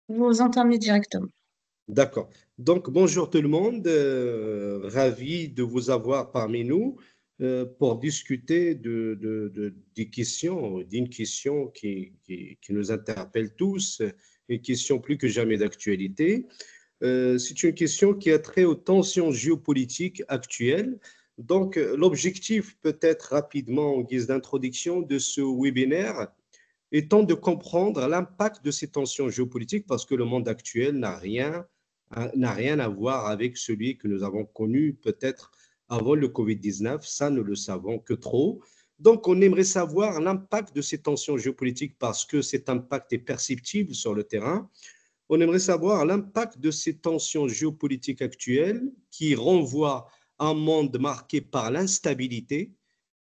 Vous entendez directement. D'accord. Donc, bonjour tout le monde. Ravi de vous avoir parmi nous pour discuter des questions, d'une question qui nous interpelle tous, une question plus que jamais d'actualité. C'est une question qui a trait aux tensions géopolitiques actuelles. Donc, l'objectif peut-être rapidement en guise d'introduction de ce webinaire étant de comprendre l'impact de ces tensions géopolitiques parce que le monde actuel n'a rien à voir avec celui que nous avons connu peut-être avant le Covid-19. Ça, nous le savons que trop. Donc, on aimerait savoir l'impact de ces tensions géopolitiques parce que cet impact est perceptible sur le terrain. On aimerait savoir l'impact de ces tensions géopolitiques actuelles qui renvoient à un monde marqué par l'instabilité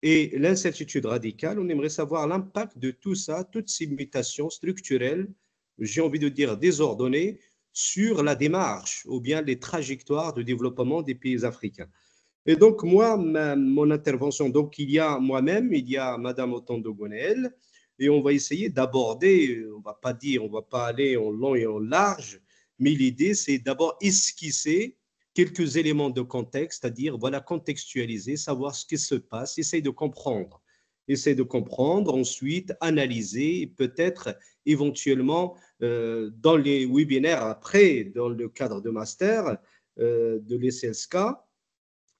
et l'incertitude radicale. On aimerait savoir l'impact de tout ça, toutes ces mutations structurelles, j'ai envie de dire désordonnées, sur la démarche ou bien les trajectoires de développement des pays africains. Et donc, moi, mon intervention, donc il y a moi-même, il y a Madame Otondo Gonel, et on va essayer d'aborder, on va pas dire, on va pas aller en long et en large, mais l'idée, c'est d'abord esquisser quelques éléments de contexte, c'est-à-dire, voilà, contextualiser, savoir ce qui se passe, essayer de comprendre. Essayer de comprendre, ensuite analyser, peut-être éventuellement dans les webinaires après, dans le cadre de master de l'ECSK,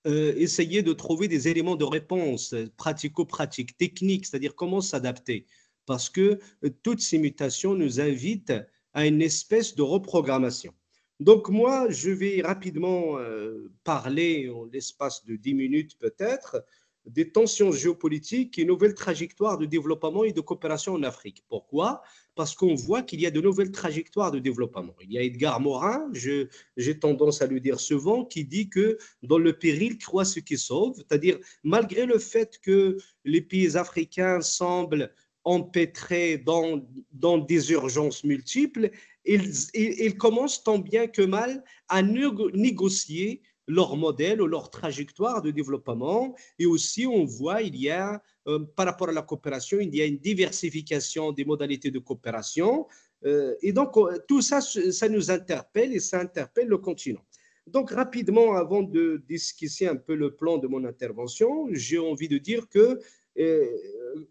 essayer de trouver des éléments de réponse pratico-pratiques, techniques, c'est-à-dire comment s'adapter. Parce que toutes ces mutations nous invitent à une espèce de reprogrammation. Donc moi, je vais rapidement parler en l'espace de 10 minutes peut-être des tensions géopolitiques et nouvelles trajectoires de développement et de coopération en Afrique. Pourquoi? Parce qu'on voit qu'il y a de nouvelles trajectoires de développement. Il y a Edgar Morin, j'ai tendance à le dire souvent, qui dit que dans le péril croit ce qui sauve, c'est-à-dire malgré le fait que les pays africains semblent empêtrés dans des urgences multiples, ils commencent tant bien que mal à négocier leur modèle ou leur trajectoire de développement. Et aussi, on voit, il y a, par rapport à la coopération, il y a une diversification des modalités de coopération. Et donc, tout ça, ça nous interpelle et ça interpelle le continent. Donc, rapidement, avant de d'esquisser un peu le plan de mon intervention, j'ai envie de dire que,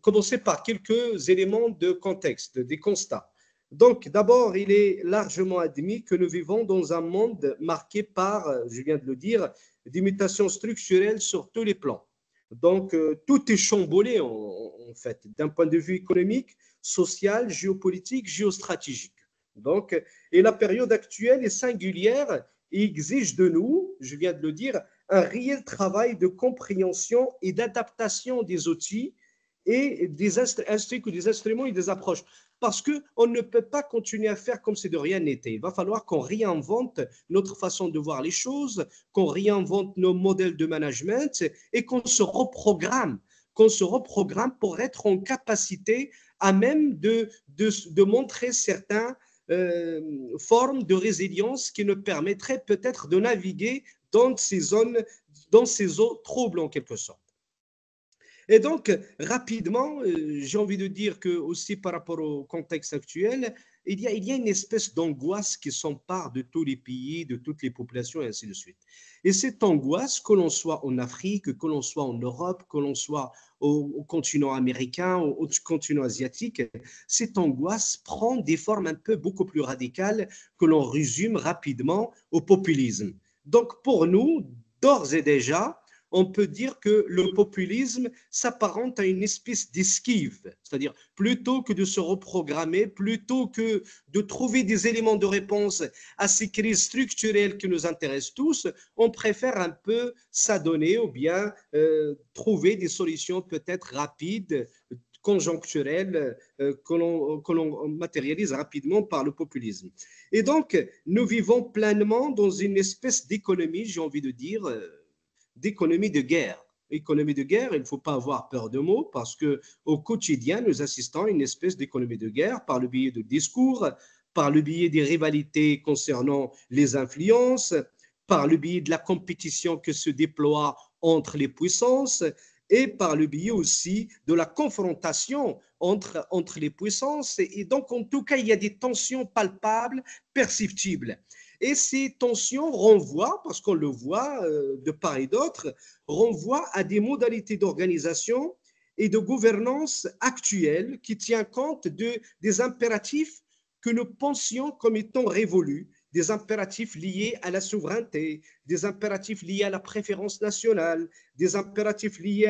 commencer par quelques éléments de contexte, des constats. Donc, d'abord, il est largement admis que nous vivons dans un monde marqué par, je viens de le dire, des mutations structurelles sur tous les plans. Donc, tout est chamboulé en fait, d'un point de vue économique, social, géopolitique, géostratégique. Donc, et la période actuelle est singulière et exige de nous, je viens de le dire, un réel travail de compréhension et d'adaptation des outils et des instruments et des approches. Parce qu'on ne peut pas continuer à faire comme si de rien n'était. Il va falloir qu'on réinvente notre façon de voir les choses, qu'on réinvente nos modèles de management et qu'on se reprogramme pour être en capacité à même de montrer certains forme de résilience qui nous permettrait peut-être de naviguer dans ces zones, dans ces eaux troubles en quelque sorte. Et donc, rapidement, j'ai envie de dire que aussi par rapport au contexte actuel, il y a une espèce d'angoisse qui s'empare de tous les pays, de toutes les populations, et ainsi de suite. Et cette angoisse, que l'on soit en Afrique, que l'on soit en Europe, que l'on soit au continent américain, au continent asiatique, cette angoisse prend des formes un peu beaucoup plus radicales que l'on résume rapidement au populisme. Donc, pour nous, d'ores et déjà, on peut dire que le populisme s'apparente à une espèce d'esquive, c'est-à-dire plutôt que de se reprogrammer, plutôt que de trouver des éléments de réponse à ces crises structurelles qui nous intéressent tous, on préfère un peu s'adonner ou bien trouver des solutions peut-être rapides, conjoncturelles, que l'on matérialise rapidement par le populisme. Et donc, nous vivons pleinement dans une espèce d'économie, j'ai envie de dire, d'économie de guerre. Économie de guerre, il ne faut pas avoir peur de mots parce que au quotidien, nous assistons à une espèce d'économie de guerre par le biais de discours, par le biais des rivalités concernant les influences, par le biais de la compétition que se déploie entre les puissances et par le biais aussi de la confrontation entre les puissances. Et donc, en tout cas, il y a des tensions palpables, perceptibles. Et ces tensions renvoient, parce qu'on le voit de part et d'autre, renvoient à des modalités d'organisation et de gouvernance actuelles qui tient compte des impératifs que nous pensions comme étant révolus, des impératifs liés à la souveraineté, des impératifs liés à la préférence nationale, des impératifs liés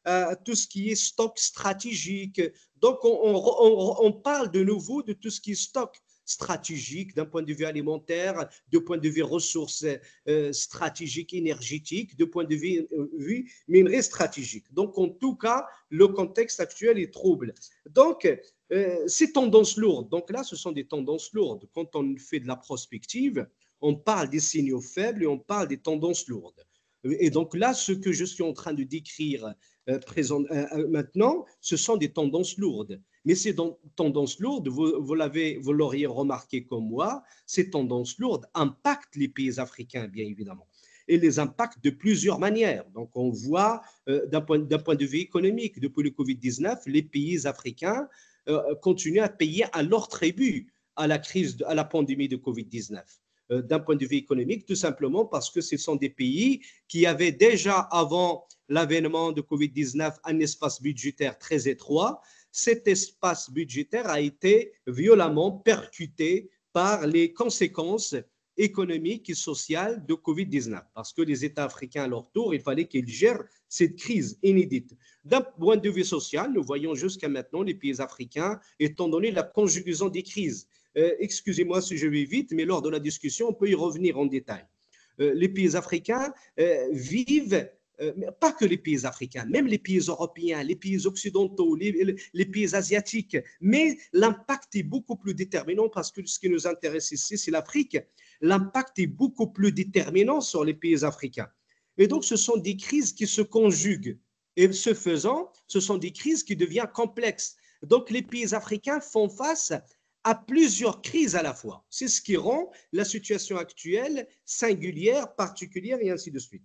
à tout ce qui est stock stratégique. Donc, on parle de nouveau de tout ce qui est stock stratégique d'un point de vue alimentaire, de point de vue ressources stratégiques, énergétiques, de point de vue minerais stratégique. Donc, en tout cas, le contexte actuel est trouble. Donc, ces tendances lourdes, donc là, ce sont des tendances lourdes. Quand on fait de la prospective, on parle des signaux faibles et on parle des tendances lourdes. Et donc là, ce que je suis en train de décrire maintenant, ce sont des tendances lourdes. Mais ces tendances lourdes, vous l'auriez remarqué comme moi, ces tendances lourdes impactent les pays africains, bien évidemment. Et les impactent de plusieurs manières. Donc, on voit d'un point de vue économique, depuis le Covid-19, les pays africains continuent à payer à leur tribut à la pandémie de Covid-19. D'un point de vue économique, tout simplement parce que ce sont des pays qui avaient déjà, avant l'avènement de Covid-19, un espace budgétaire très étroit. Cet espace budgétaire a été violemment percuté par les conséquences économiques et sociales de Covid-19, parce que les États africains, à leur tour, il fallait qu'ils gèrent cette crise inédite. D'un point de vue social, nous voyons jusqu'à maintenant les pays africains, étant donné la conjugaison des crises. Excusez-moi si je vais vite, mais lors de la discussion, on peut y revenir en détail. Les pays africains vivent pas que les pays africains, même les pays européens, les pays occidentaux, les pays asiatiques, mais l'impact est beaucoup plus déterminant parce que ce qui nous intéresse ici, c'est l'Afrique. L'impact est beaucoup plus déterminant sur les pays africains. Et donc, ce sont des crises qui se conjuguent. Et ce faisant, ce sont des crises qui deviennent complexes. Donc, les pays africains font face à plusieurs crises à la fois. C'est ce qui rend la situation actuelle singulière, particulière et ainsi de suite.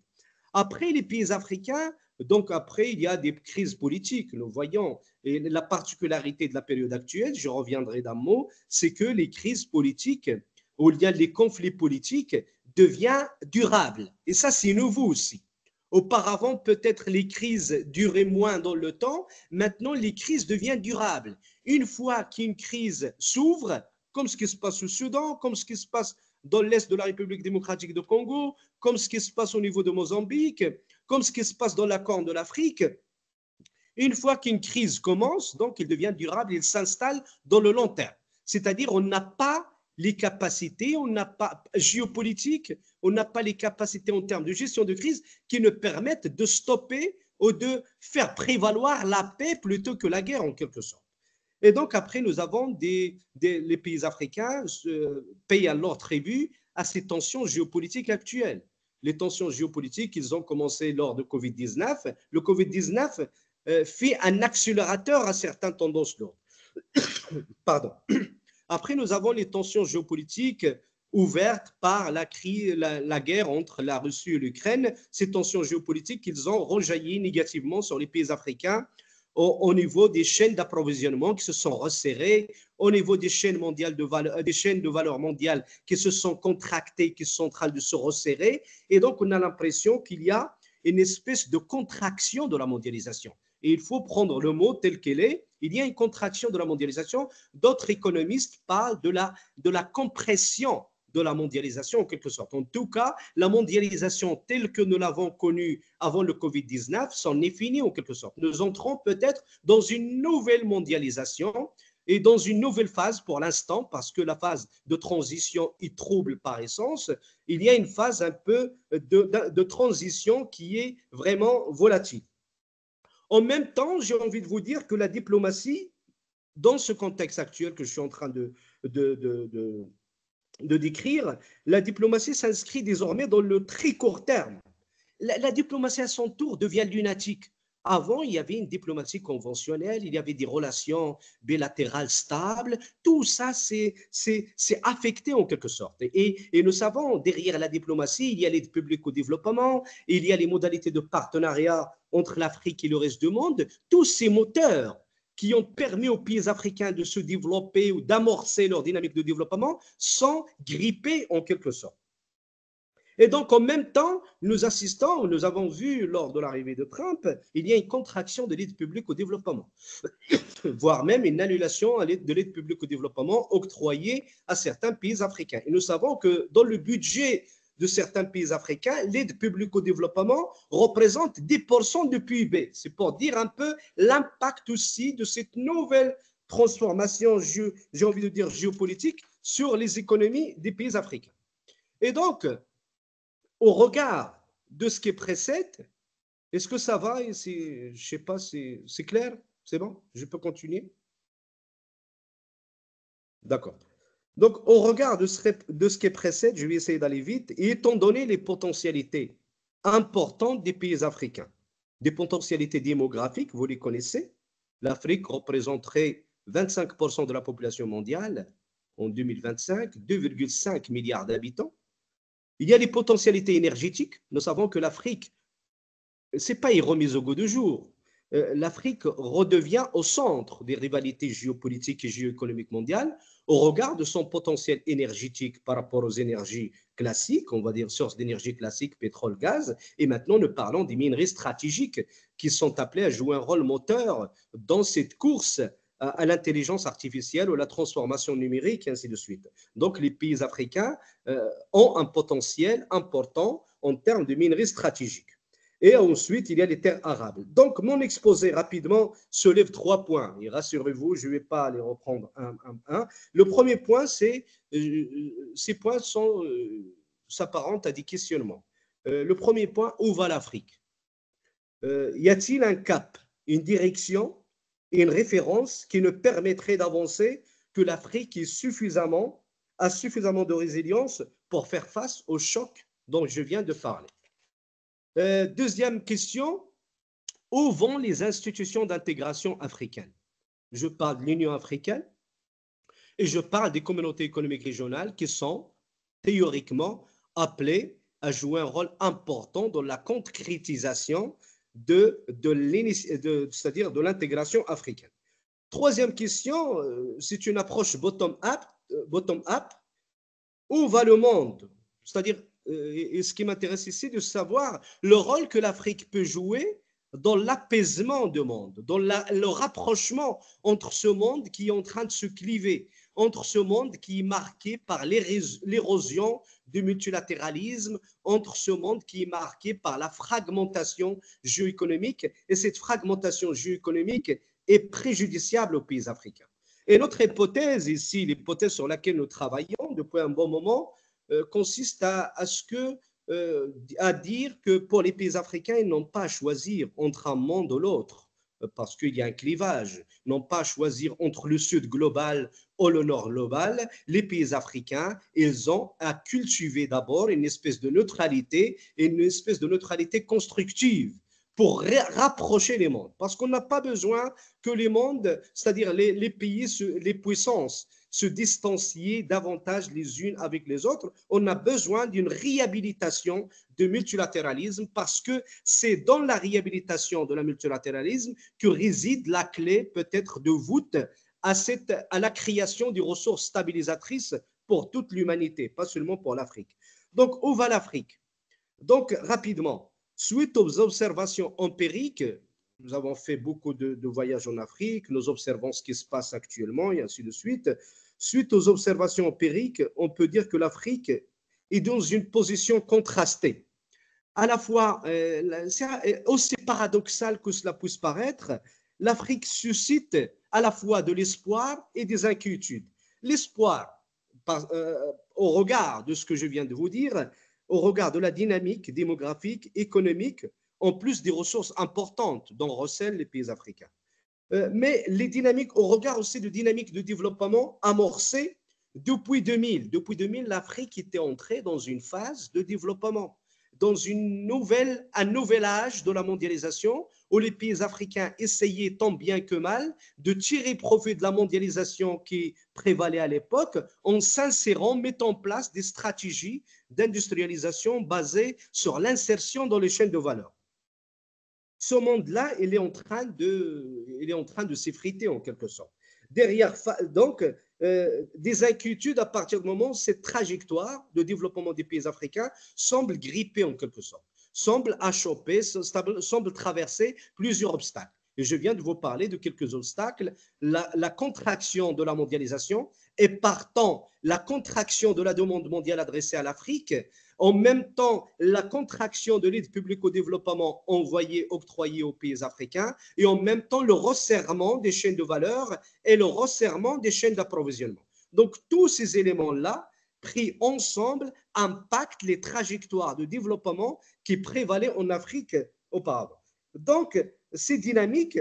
Après les pays africains, donc après, il y a des crises politiques, nous voyons. Et la particularité de la période actuelle, je reviendrai d'un mot, c'est que les crises politiques, où il y a les conflits politiques, deviennent durables. Et ça, c'est nouveau aussi. Auparavant, peut-être les crises duraient moins dans le temps. Maintenant, les crises deviennent durables. Une fois qu'une crise s'ouvre, comme ce qui se passe au Soudan, comme ce qui se passe dans l'est de la République démocratique du Congo, comme ce qui se passe au niveau de Mozambique, comme ce qui se passe dans la Corne de l'Afrique. Une fois qu'une crise commence, donc il devient durable, il s'installe dans le long terme. C'est-à-dire on n'a pas les capacités, on n'a pas géopolitique, on n'a pas les capacités en termes de gestion de crise qui nous permettent de stopper ou de faire prévaloir la paix plutôt que la guerre en quelque sorte. Et donc, après, nous avons les pays africains payent à leur tribut à ces tensions géopolitiques actuelles. Les tensions géopolitiques, ils ont commencé lors de Covid-19. Le Covid-19 fait un accélérateur à certaines tendances lourdes. Pardon. Après, nous avons les tensions géopolitiques ouvertes par la guerre entre la Russie et l'Ukraine. Ces tensions géopolitiques, ils ont rejailli négativement sur les pays africains au niveau des chaînes d'approvisionnement qui se sont resserrées, au niveau des chaînes de valeur mondiale qui se sont contractées, qui sont en train de se resserrer. Et donc, on a l'impression qu'il y a une espèce de contraction de la mondialisation. Et il faut prendre le mot tel qu'il est. Il y a une contraction de la mondialisation. D'autres économistes parlent de la compression de la mondialisation en quelque sorte. En tout cas, la mondialisation telle que nous l'avons connue avant le Covid-19 s'en est finie en quelque sorte. Nous entrons peut-être dans une nouvelle mondialisation et dans une nouvelle phase pour l'instant, parce que la phase de transition est trouble par essence, il y a une phase un peu de transition qui est vraiment volatile. En même temps, j'ai envie de vous dire que la diplomatie, dans ce contexte actuel que je suis en train de décrire, la diplomatie s'inscrit désormais dans le très court terme. La diplomatie, à son tour, devient lunatique. Avant, il y avait une diplomatie conventionnelle, il y avait des relations bilatérales stables. Tout ça, c'est affecté en quelque sorte. Et nous savons, derrière la diplomatie, il y a l'aide publique au développement, il y a les modalités de partenariat entre l'Afrique et le reste du monde. Tous ces moteurs qui ont permis aux pays africains de se développer ou d'amorcer leur dynamique de développement sont grippés en quelque sorte. Et donc, en même temps, nous assistons, nous avons vu lors de l'arrivée de Trump, il y a une contraction de l'aide publique au développement, voire même une annulation de l'aide publique au développement octroyée à certains pays africains. Et nous savons que dans le budget de certains pays africains, l'aide publique au développement représente 10% du PIB. C'est pour dire un peu l'impact aussi de cette nouvelle transformation, j'ai envie de dire géopolitique, sur les économies des pays africains. Et donc, au regard de ce qui précède, est-ce que ça va? Je ne sais pas, c'est clair? C'est bon? Je peux continuer? D'accord. Donc, au regard de ce qui précède, je vais essayer d'aller vite, et étant donné les potentialités importantes des pays africains, des potentialités démographiques, vous les connaissez, l'Afrique représenterait 25% de la population mondiale en 2025, 2,5 milliards d'habitants. Il y a les potentialités énergétiques. Nous savons que l'Afrique, ce n'est pas une remise au goût du jour. L'Afrique redevient au centre des rivalités géopolitiques et géoéconomiques mondiales au regard de son potentiel énergétique par rapport aux énergies classiques, on va dire sources d'énergie classiques, pétrole, gaz, et maintenant nous parlons des minerais stratégiques qui sont appelés à jouer un rôle moteur dans cette course à l'intelligence artificielle ou la transformation numérique, et ainsi de suite. Donc les pays africains ont un potentiel important en termes de minerais stratégiques. Et ensuite, il y a les terres arables. Donc, mon exposé rapidement se lève 3 points. Et rassurez-vous, je ne vais pas les reprendre un. Le premier point, c'est ces points s'apparentent à des questionnements. Le premier point, où va l'Afrique? Y a-t-il un cap, une direction et une référence qui nous permettrait d'avancer que l'Afrique a suffisamment de résilience pour faire face au choc dont je viens de parler? Deuxième question, où vont les institutions d'intégration africaines? Je parle de l'Union africaine et je parle des communautés économiques régionales qui sont théoriquement appelées à jouer un rôle important dans la concrétisation c'est-à-dire de l'intégration africaine. Troisième question, c'est une approche bottom-up. Où va le monde? C'est-à-dire, et ce qui m'intéresse ici, de savoir le rôle que l'Afrique peut jouer dans l'apaisement du monde, dans le rapprochement entre ce monde qui est en train de se cliver, entre ce monde qui est marqué par l'érosion du multilatéralisme, entre ce monde qui est marqué par la fragmentation géoéconomique, et cette fragmentation géoéconomique est préjudiciable aux pays africains. Et notre hypothèse ici, l'hypothèse sur laquelle nous travaillons depuis un bon moment, consiste à dire que pour les pays africains, ils n'ont pas à choisir entre un monde ou l'autre, parce qu'il y a un clivage, ils n'ont pas à choisir entre le sud global ou le nord global. Les pays africains, ils ont à cultiver d'abord une espèce de neutralité, et une espèce de neutralité constructive pour rapprocher les mondes. Parce qu'on n'a pas besoin que les mondes, c'est-à-dire les pays, les puissances, se distancier davantage les unes avec les autres. On a besoin d'une réhabilitation du multilatéralisme parce que c'est dans la réhabilitation de la multilatéralisme que réside la clé peut-être de voûte à la création des ressources stabilisatrices pour toute l'humanité, pas seulement pour l'Afrique. Donc, où va l'Afrique? Donc, rapidement, suite aux observations empiriques, nous avons fait beaucoup de voyages en Afrique, nous observons ce qui se passe actuellement et ainsi de suite. Suite aux observations empiriques, on peut dire que l'Afrique est dans une position contrastée. À la fois, aussi paradoxal que cela puisse paraître, l'Afrique suscite à la fois de l'espoir et des inquiétudes. L'espoir, au regard de ce que je viens de vous dire, au regard de la dynamique démographique, économique, en plus des ressources importantes dont recèlent les pays africains. Mais les dynamiques, au regard aussi de dynamiques de développement amorcées depuis 2000. Depuis 2000, l'Afrique était entrée dans une phase de développement. dans un nouvel âge de la mondialisation où les pays africains essayaient tant bien que mal de tirer profit de la mondialisation qui prévalait à l'époque en s'insérant, mettant en place des stratégies d'industrialisation basées sur l'insertion dans les chaînes de valeur. Ce monde-là, il est en train de s'effriter en quelque sorte. Derrière, donc, des inquiétudes à partir du moment où cette trajectoire de développement des pays africains semble gripper en quelque sorte, semble achoper, semble traverser plusieurs obstacles. Et je viens de vous parler de quelques obstacles, la contraction de la mondialisation et partant la contraction de la demande mondiale adressée à l'Afrique, en même temps la contraction de l'aide publique au développement envoyée, octroyée aux pays africains, et en même temps le resserrement des chaînes de valeur et le resserrement des chaînes d'approvisionnement. Donc tous ces éléments-là, pris ensemble, impactent les trajectoires de développement qui prévalaient en Afrique auparavant. Donc ces dynamiques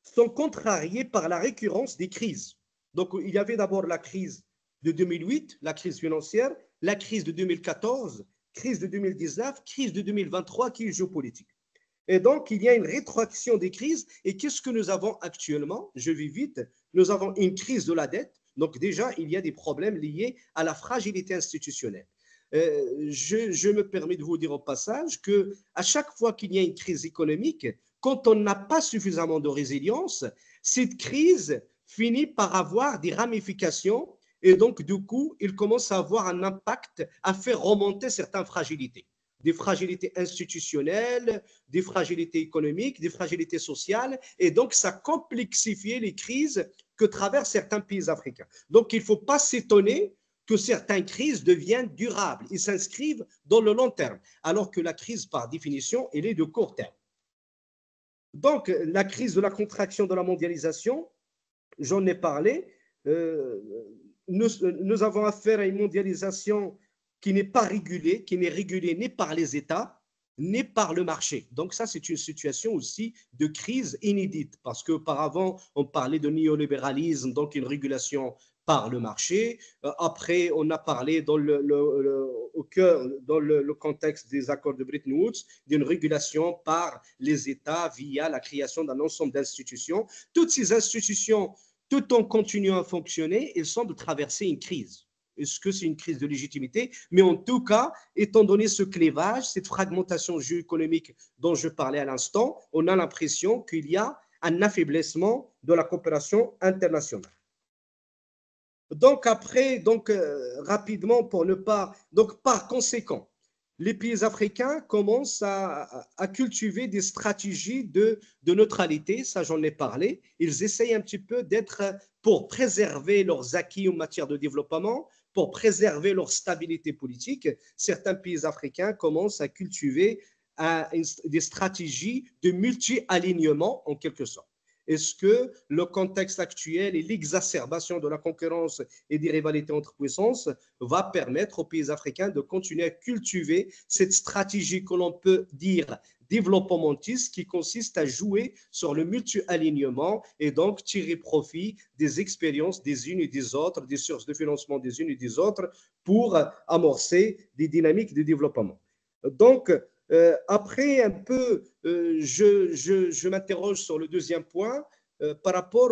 sont contrariées par la récurrence des crises. Donc il y avait d'abord la crise de 2008, la crise financière, la crise de 2014, crise de 2019, crise de 2023 qui est géopolitique. Et donc, il y a une rétroaction des crises. Et qu'est-ce que nous avons actuellement? Je vais vite. Nous avons une crise de la dette. Donc déjà, il y a des problèmes liés à la fragilité institutionnelle. Je me permets de vous dire au passage qu'à chaque fois qu'il y a une crise économique, quand on n'a pas suffisamment de résilience, cette crise finit par avoir des ramifications. Et donc, du coup, il commence à avoir un impact à faire remonter certaines fragilités. Des fragilités institutionnelles, des fragilités économiques, des fragilités sociales. Et donc, ça complexifie les crises que traversent certains pays africains. Donc, il ne faut pas s'étonner que certaines crises deviennent durables. Ils s'inscrivent dans le long terme, alors que la crise, par définition, elle est de court terme. Donc, la crise de la contraction de la mondialisation, j'en ai parlé. Nous avons affaire à une mondialisation qui n'est pas régulée, qui n'est régulée ni par les États, ni par le marché. Donc ça, c'est une situation aussi de crise inédite, parce qu'auparavant, on parlait de néolibéralisme, donc une régulation par le marché. Après, on a parlé dans le contexte des accords de Bretton Woods d'une régulation par les États via la création d'un ensemble d'institutions. Toutes ces institutions, tout en continuant à fonctionner, elles semblent traverser une crise. Est-ce que c'est une crise de légitimité? Mais en tout cas, étant donné ce clivage, cette fragmentation géoéconomique dont je parlais à l'instant, on a l'impression qu'il y a un affaiblissement de la coopération internationale. Donc après, rapidement pour ne pas... Donc par conséquent, les pays africains commencent à cultiver des stratégies de neutralité, ça j'en ai parlé. Ils essayent un petit peu d'être, pour préserver leurs acquis en matière de développement, pour préserver leur stabilité politique, certains pays africains commencent à cultiver des stratégies de multi-alignement en quelque sorte. Est-ce que le contexte actuel et l'exacerbation de la concurrence et des rivalités entre puissances va permettre aux pays africains de continuer à cultiver cette stratégie que l'on peut dire développementiste qui consiste à jouer sur le multi-alignement et donc tirer profit des expériences des unes et des autres, des sources de financement des unes et des autres pour amorcer des dynamiques de développement. Donc, après un peu, je m'interroge sur le deuxième point par rapport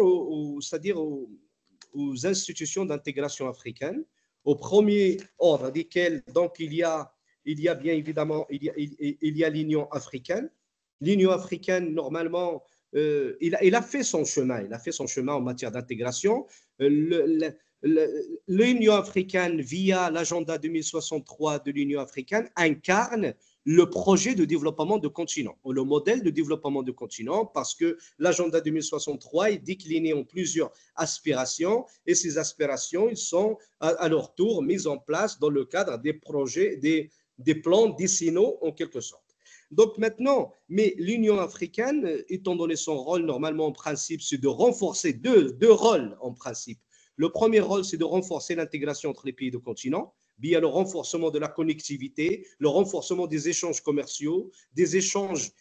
c'est-à-dire aux institutions d'intégration africaine, au premier ordre desquelles donc il y a bien évidemment il y a l'Union africaine. L'Union africaine normalement il a fait son chemin, en matière d'intégration. L'Union africaine via l'agenda 2063 de l'Union africaine incarne le projet de développement de continent, ou le modèle de développement de continent, parce que l'agenda 2063 est décliné en plusieurs aspirations, et ces aspirations, ils sont à leur tour mises en place dans le cadre des projets, des plans décennaux en quelque sorte. Donc maintenant, mais l'Union africaine, étant donné son rôle, normalement en principe, c'est de renforcer deux rôles en principe. Le premier rôle, c'est de renforcer l'intégration entre les pays du continent, via le renforcement de la connectivité, le renforcement des échanges commerciaux, des échanges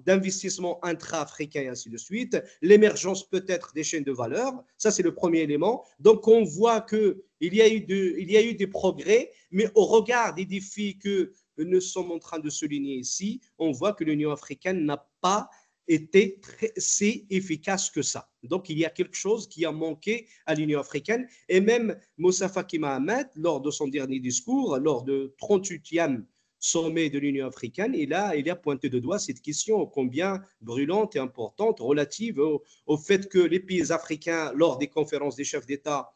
d'investissement intra-africain et ainsi de suite, l'émergence peut-être des chaînes de valeur, ça c'est le premier élément. Donc on voit qu'il y a eu des progrès, mais au regard des défis que nous sommes en train de souligner ici, on voit que l'Union africaine n'a pas été si efficace que ça. Donc, il y a quelque chose qui a manqué à l'Union africaine. Et même Moussa Faki Mahamat, lors de son dernier discours, lors du 38e sommet de l'Union africaine, il a pointé de doigt cette question combien brûlante et importante relative au fait que les pays africains, lors des conférences des chefs d'État,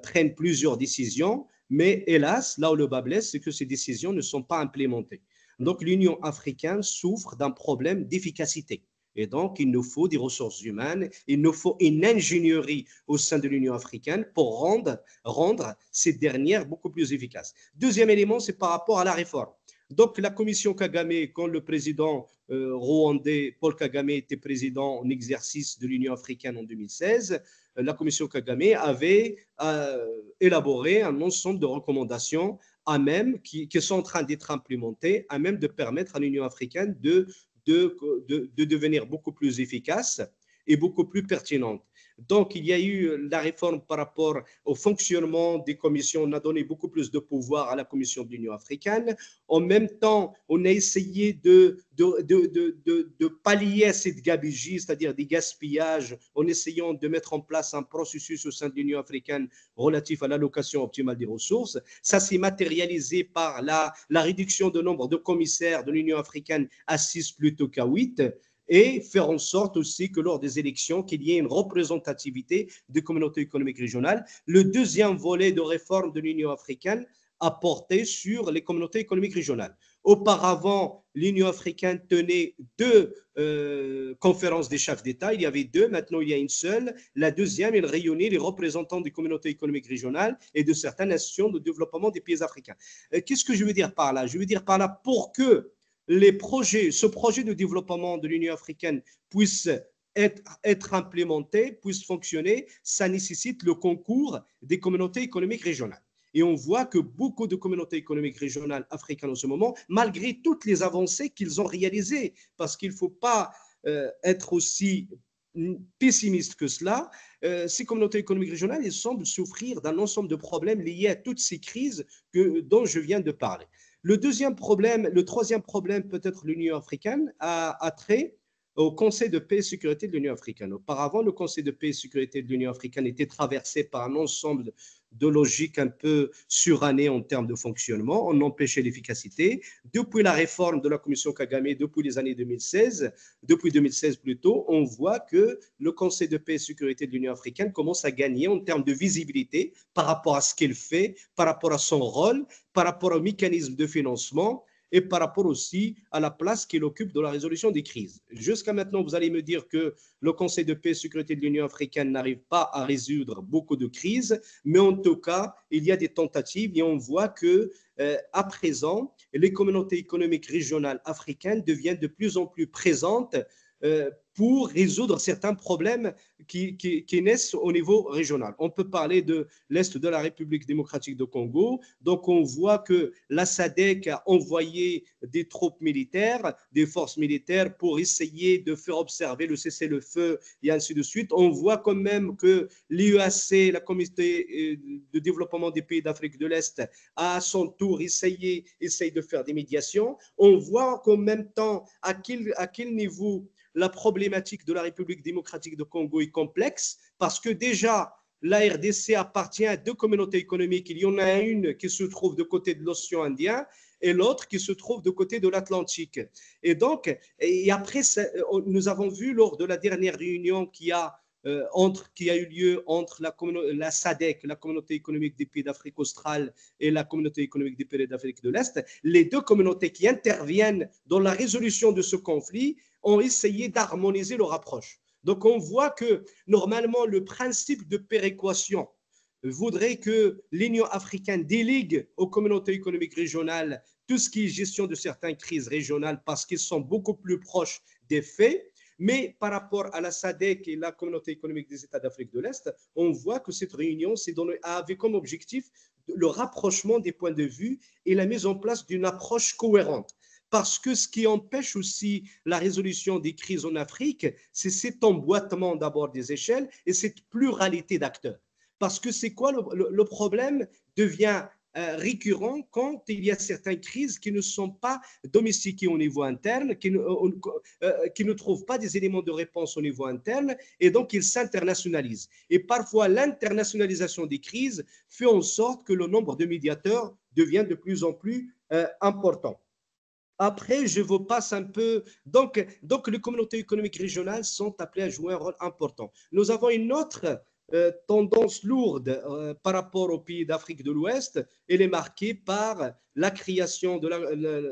prennent plusieurs décisions, mais hélas, là où le bas blesse, c'est que ces décisions ne sont pas implémentées. Donc, l'Union africaine souffre d'un problème d'efficacité. Et donc, il nous faut des ressources humaines, il nous faut une ingénierie au sein de l'Union africaine pour rendre ces dernières beaucoup plus efficaces. Deuxième élément, c'est par rapport à la réforme. Donc, la commission Kagame, quand le président rwandais Paul Kagame était président en exercice de l'Union africaine en 2016, la commission Kagame avait élaboré un ensemble de recommandations à même, qui sont en train d'être implémentées, à même de permettre à l'Union africaine de devenir beaucoup plus efficace et beaucoup plus pertinente. Donc, il y a eu la réforme par rapport au fonctionnement des commissions. On a donné beaucoup plus de pouvoir à la Commission de l'Union africaine. En même temps, on a essayé de pallier à cette gabegie, c'est-à-dire des gaspillages, en essayant de mettre en place un processus au sein de l'Union africaine relatif à l'allocation optimale des ressources. Ça s'est matérialisé par la réduction du nombre de commissaires de l'Union africaine à 6 plutôt qu'à 8, et faire en sorte aussi que lors des élections, qu'il y ait une représentativité des communautés économiques régionales. Le deuxième volet de réforme de l'Union africaine a porté sur les communautés économiques régionales. Auparavant, l'Union africaine tenait deux conférences des chefs d'État. Il y avait deux, maintenant il y a une seule. La deuxième, elle réunit les représentants des communautés économiques régionales et de certaines institutions de développement des pays africains. Qu'est-ce que je veux dire par là? Je veux dire par là, pour que ce projet de développement de l'Union africaine puisse être implémenté, puisse fonctionner, ça nécessite le concours des communautés économiques régionales. Et on voit que beaucoup de communautés économiques régionales africaines en ce moment, malgré toutes les avancées qu'ils ont réalisées, parce qu'il ne faut pas être aussi pessimiste que cela, ces communautés économiques régionales, elles semblent souffrir d'un ensemble de problèmes liés à toutes ces crises dont je viens de parler. Le troisième problème, peut-être l'Union africaine, a trait au Conseil de paix et sécurité de l'Union africaine. Auparavant, le Conseil de paix et sécurité de l'Union africaine était traversé par un ensemble de logiques un peu surannées en termes de fonctionnement. On empêchait l'efficacité. Depuis la réforme de la Commission Kagame, depuis les années 2016, depuis 2016 plutôt, on voit que le Conseil de paix et sécurité de l'Union africaine commence à gagner en termes de visibilité par rapport à ce qu'il fait, par rapport à son rôle, par rapport au mécanisme de financement et par rapport aussi à la place qu'il occupe dans la résolution des crises. Jusqu'à maintenant, vous allez me dire que le Conseil de paix et sécurité de l'Union africaine n'arrive pas à résoudre beaucoup de crises, mais en tout cas, il y a des tentatives et on voit que à présent, les communautés économiques régionales africaines deviennent de plus en plus présentes pour résoudre certains problèmes qui naissent au niveau régional. On peut parler de l'Est de la République démocratique du Congo. Donc, on voit que la SADC a envoyé des troupes militaires, des forces militaires pour essayer de faire observer le cessez-le-feu et ainsi de suite. On voit quand même que l'UAC, la Communauté de développement des pays d'Afrique de l'Est, a à son tour essaye de faire des médiations. On voit qu'en même temps, à quel niveau la problématique de la République démocratique du Congo est complexe parce que déjà, la RDC appartient à deux communautés économiques. Il y en a une qui se trouve de côté de l'océan Indien et l'autre qui se trouve de côté de l'Atlantique. Et donc, et après, nous avons vu lors de la dernière réunion qui a eu lieu entre la SADC, la communauté économique des pays d'Afrique australe, et la communauté économique des pays d'Afrique de l'Est, les deux communautés qui interviennent dans la résolution de ce conflit ont essayé d'harmoniser leur approche. Donc, on voit que normalement, le principe de péréquation voudrait que l'Union africaine délègue aux communautés économiques régionales tout ce qui est gestion de certaines crises régionales parce qu'ils sont beaucoup plus proches des faits. Mais par rapport à la SADC et la communauté économique des États d'Afrique de l'Est, on voit que cette réunion avait comme objectif le rapprochement des points de vue et la mise en place d'une approche cohérente. parce que ce qui empêche aussi la résolution des crises en Afrique, c'est cet emboîtement d'abord des échelles et cette pluralité d'acteurs. Parce que c'est quoi le problème devient récurrent quand il y a certaines crises qui ne sont pas domestiquées au niveau interne, qui ne trouvent pas des éléments de réponse au niveau interne, et donc ils s'internationalisent. Et parfois, l'internationalisation des crises fait en sorte que le nombre de médiateurs devient de plus en plus important. Après, je vous passe un peu. Donc, les communautés économiques régionales sont appelées à jouer un rôle important. Nous avons une autre tendance lourde par rapport aux pays d'Afrique de l'Ouest. Elle est marquée par la création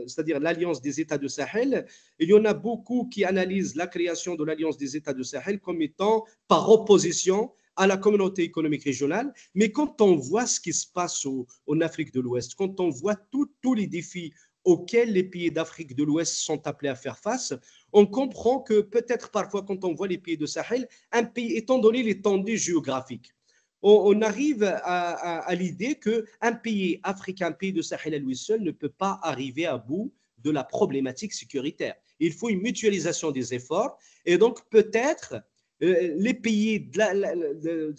c'est-à-dire l'Alliance des États de Sahel. Il y en a beaucoup qui analysent la création de l'Alliance des États de Sahel comme étant par opposition à la communauté économique régionale. Mais quand on voit ce qui se passe en Afrique de l'Ouest, quand on voit tous les défis auxquels les pays d'Afrique de l'Ouest sont appelés à faire face, on comprend que peut-être parfois quand on voit les pays de Sahel, un pays, étant donné l'étendue géographique, on arrive à l'idée qu'un pays africain, un pays de Sahel à lui seul ne peut pas arriver à bout de la problématique sécuritaire. Il faut une mutualisation des efforts et donc peut-être les pays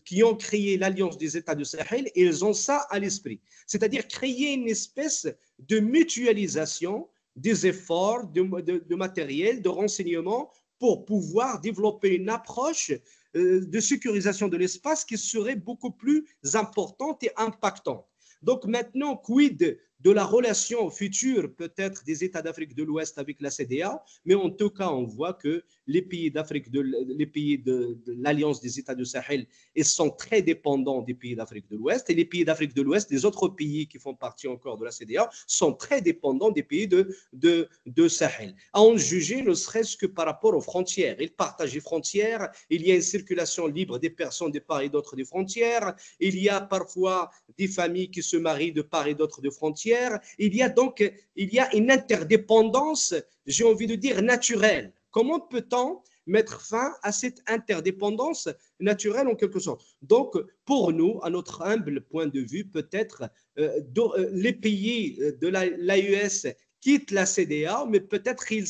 qui ont créé l'Alliance des États de Sahel, ils ont ça à l'esprit. C'est-à-dire créer une espèce de mutualisation des efforts de matériel, de renseignement pour pouvoir développer une approche de sécurisation de l'espace qui serait beaucoup plus importante et impactante. Donc maintenant, quid de la relation future peut-être des États d'Afrique de l'Ouest avec la CEDEAO, mais en tout cas, on voit que les pays de l'Alliance des États du Sahel, ils sont très dépendants des pays d'Afrique de l'Ouest, et les pays d'Afrique de l'Ouest, les autres pays qui font partie encore de la CEDEAO, sont très dépendants des pays de Sahel. À en juger, ne serait-ce que par rapport aux frontières. Ils partagent les frontières, il y a une circulation libre des personnes de part et d'autre des frontières, il y a parfois des familles qui se marient de part et d'autre des frontières. Il y a une interdépendance, j'ai envie de dire, naturelle. Comment peut-on mettre fin à cette interdépendance naturelle en quelque sorte? Donc, pour nous, à notre humble point de vue, peut-être les pays de l'AES quittent la CEDEAO, mais peut-être ils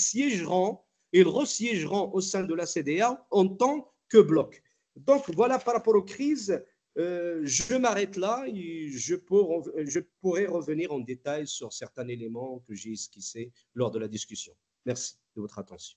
resiégeront au sein de la CEDEAO en tant que bloc. Donc, voilà par rapport aux crises. Je m'arrête là et je pourrais revenir en détail sur certains éléments que j'ai esquissés lors de la discussion. Merci de votre attention.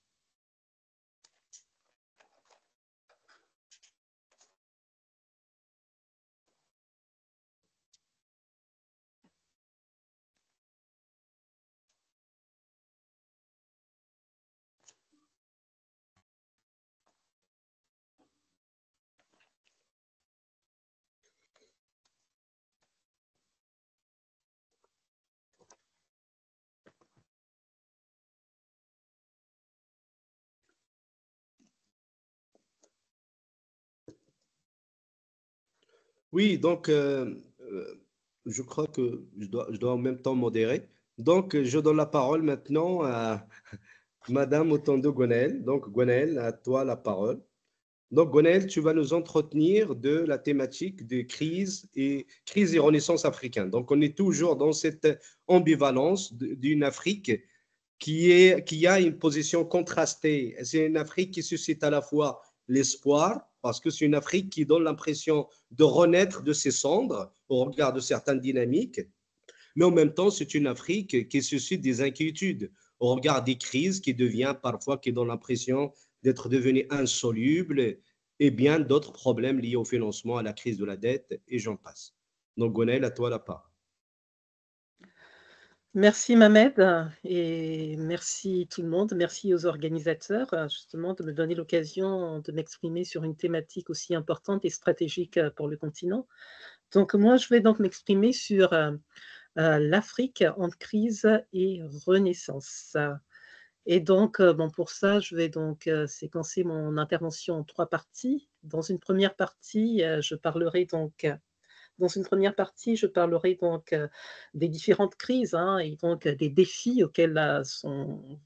Oui, donc je crois que je dois en même temps modérer. Donc, je donne la parole maintenant à Madame Otondo Gonel. Donc, Gonel, à toi la parole. Donc, Gonel, tu vas nous entretenir de la thématique des crises et renaissance africaine. Donc, on est toujours dans cette ambivalence d'une Afrique qui a une position contrastée. C'est une Afrique qui suscite à la fois l'espoir, parce que c'est une Afrique qui donne l'impression de renaître de ses cendres au regard de certaines dynamiques, mais en même temps, c'est une Afrique qui suscite des inquiétudes au regard des crises qui donne l'impression d'être devenue insoluble et bien d'autres problèmes liés au financement, à la crise de la dette, et j'en passe. Donc, Gonel, à toi la parole. Merci Mohamed et merci tout le monde. Merci aux organisateurs justement de me donner l'occasion de m'exprimer sur une thématique aussi importante et stratégique pour le continent. Donc moi, je vais donc m'exprimer sur l'Afrique en crise et renaissance. Et donc, bon, pour ça, je vais donc séquencer mon intervention en 3 parties. Dans une première partie, je parlerai donc des différentes crises et donc des défis auxquels sont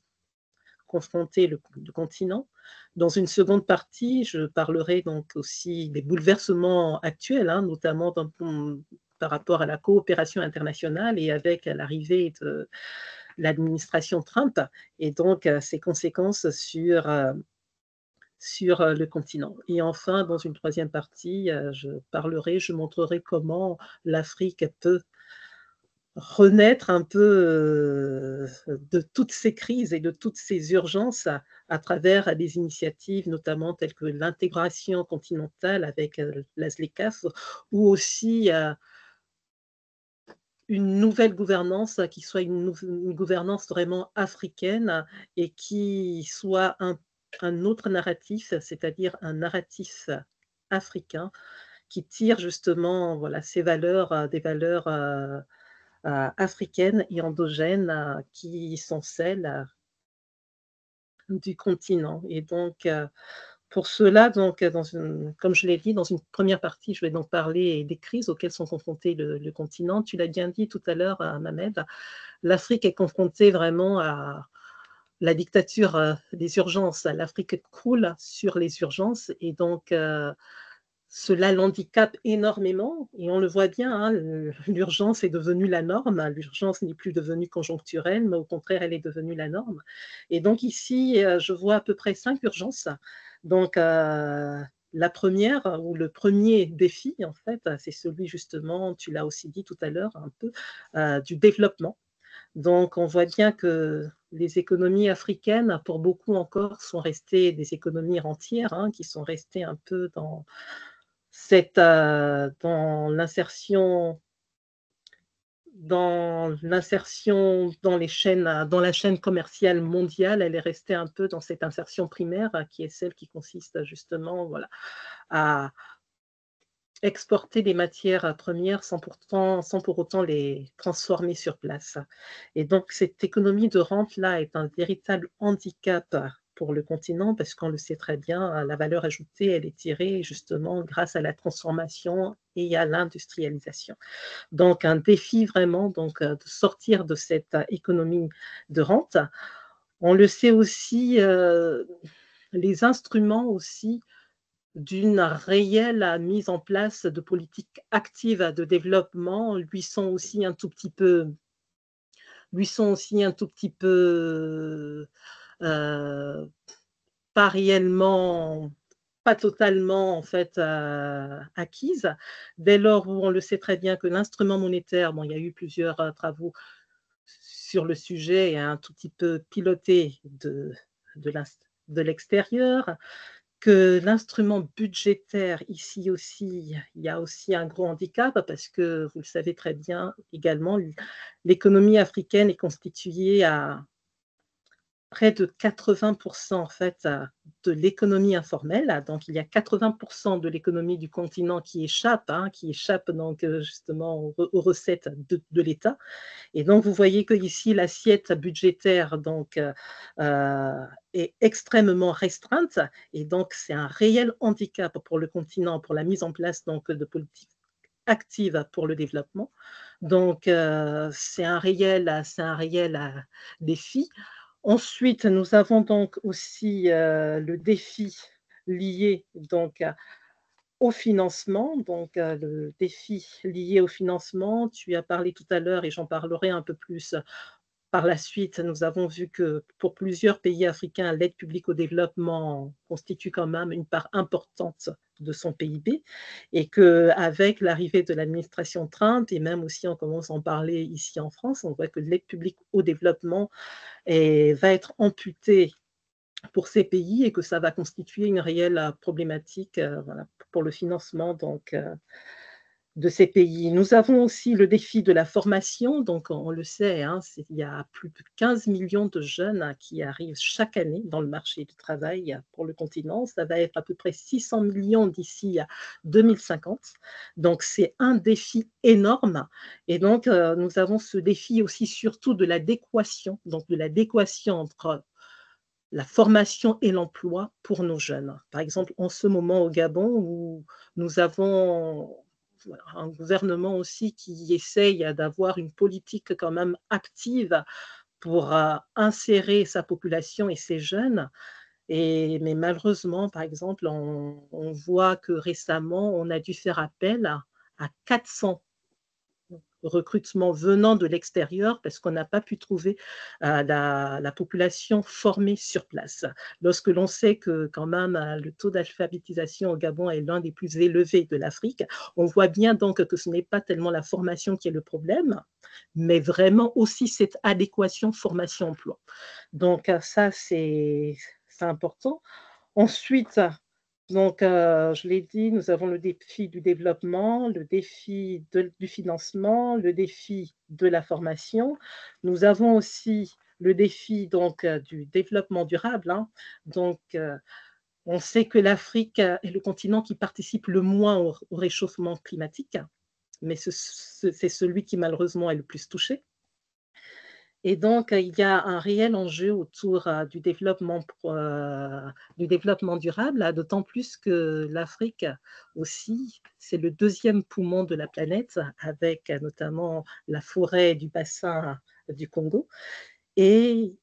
confrontés le continent. Dans une seconde partie, je parlerai donc aussi des bouleversements actuels, notamment par rapport à la coopération internationale et avec l'arrivée l'administration Trump et donc ses conséquences sur le continent. Et enfin, dans une troisième partie, je montrerai comment l'Afrique peut renaître un peu de toutes ces crises et de toutes ces urgences à travers des initiatives, notamment telles que l'intégration continentale avec la ZLECAf, ou aussi une nouvelle gouvernance qui soit une gouvernance vraiment africaine et qui soit un autre narratif, c'est-à-dire un narratif africain qui tire justement voilà, ces valeurs, des valeurs africaines et endogènes qui sont celles du continent. Et donc, pour cela, donc, comme je l'ai dit, dans une première partie, je vais donc parler des crises auxquelles sont confrontés le continent. Tu l'as bien dit tout à l'heure, Mohamed, l'Afrique est confrontée vraiment à la dictature des urgences. L'Afrique croule sur les urgences et donc cela l'handicape énormément et on le voit bien, hein, l'urgence est devenue la norme. L'urgence n'est plus devenue conjoncturelle, mais au contraire, elle est devenue la norme. Et donc ici, je vois à peu près 5 urgences. Donc, la première, ou le premier défi, en fait, c'est celui justement, tu l'as aussi dit tout à l'heure, un peu, du développement. Donc, on voit bien que les économies africaines, pour beaucoup encore, sont restées des économies rentières, hein, qui sont restées un peu dans l'insertion dans la chaîne commerciale mondiale, elle est restée un peu dans cette insertion primaire qui est celle qui consiste justement voilà, à exporter des matières premières sans pour autant les transformer sur place. Et donc, cette économie de rente-là est un véritable handicap pour le continent parce qu'on le sait très bien, la valeur ajoutée, elle est tirée justement grâce à la transformation et à l'industrialisation. Donc, un défi vraiment donc, de sortir de cette économie de rente. On le sait aussi, les instruments aussi d'une réelle mise en place de politiques actives de développement lui sont aussi un tout petit peu pas réellement, pas totalement en fait acquises. Dès lors où on le sait très bien que l'instrument monétaire, bon, il y a eu plusieurs travaux sur le sujet et un tout petit peu piloté de de l'extérieur, que l'instrument budgétaire, ici aussi, il y a aussi un gros handicap parce que vous le savez très bien également, l'économie africaine est constituée à près de 80% en fait de l'économie informelle. Donc, il y a 80% de l'économie du continent qui échappe donc justement aux recettes de l'État. Et donc, vous voyez qu'ici, l'assiette budgétaire donc, est extrêmement restreinte. Et donc, c'est un réel handicap pour le continent, pour la mise en place donc, de politiques actives pour le développement. Donc, c'est un réel défi. Ensuite, nous avons donc aussi le défi lié donc, au financement, donc le défi lié au financement, tu as parlé tout à l'heure et j'en parlerai un peu plus par la suite. Nous avons vu que pour plusieurs pays africains, l'aide publique au développement constitue quand même une part importante de son PIB et qu'avec l'arrivée de l'administration Trump, et même aussi on commence à en parler ici en France, on voit que l'aide publique au développement va être amputée pour ces pays et que ça va constituer une réelle problématique voilà, pour le financement donc, de ces pays. Nous avons aussi le défi de la formation, donc on le sait, hein, il y a plus de 15 millions de jeunes qui arrivent chaque année dans le marché du travail pour le continent. Ça va être à peu près 600 millions d'ici à 2050. Donc c'est un défi énorme. Et donc nous avons ce défi aussi surtout de l'adéquation, donc de l'adéquation entre la formation et l'emploi pour nos jeunes. Par exemple, en ce moment au Gabon, où nous avons un gouvernement aussi qui essaye d'avoir une politique quand même active pour insérer sa population et ses jeunes. Mais malheureusement, par exemple, on voit que récemment, on a dû faire appel à 400 recrutement venant de l'extérieur parce qu'on n'a pas pu trouver la population formée sur place. Lorsque l'on sait que quand même le taux d'alphabétisation au Gabon est l'un des plus élevés de l'Afrique, on voit bien donc que ce n'est pas tellement la formation qui est le problème, mais vraiment aussi cette adéquation formation-emploi. Donc ça, c'est important. Ensuite, donc, je l'ai dit, nous avons le défi du développement, le défi du financement, le défi de la formation. Nous avons aussi le défi donc, du développement durable, hein. Donc, on sait que l'Afrique est le continent qui participe le moins au réchauffement climatique, mais c'est celui qui malheureusement est le plus touché. Et donc, il y a un réel enjeu autour du développement durable, d'autant plus que l'Afrique aussi, c'est le deuxième poumon de la planète, avec notamment la forêt du bassin du Congo. Et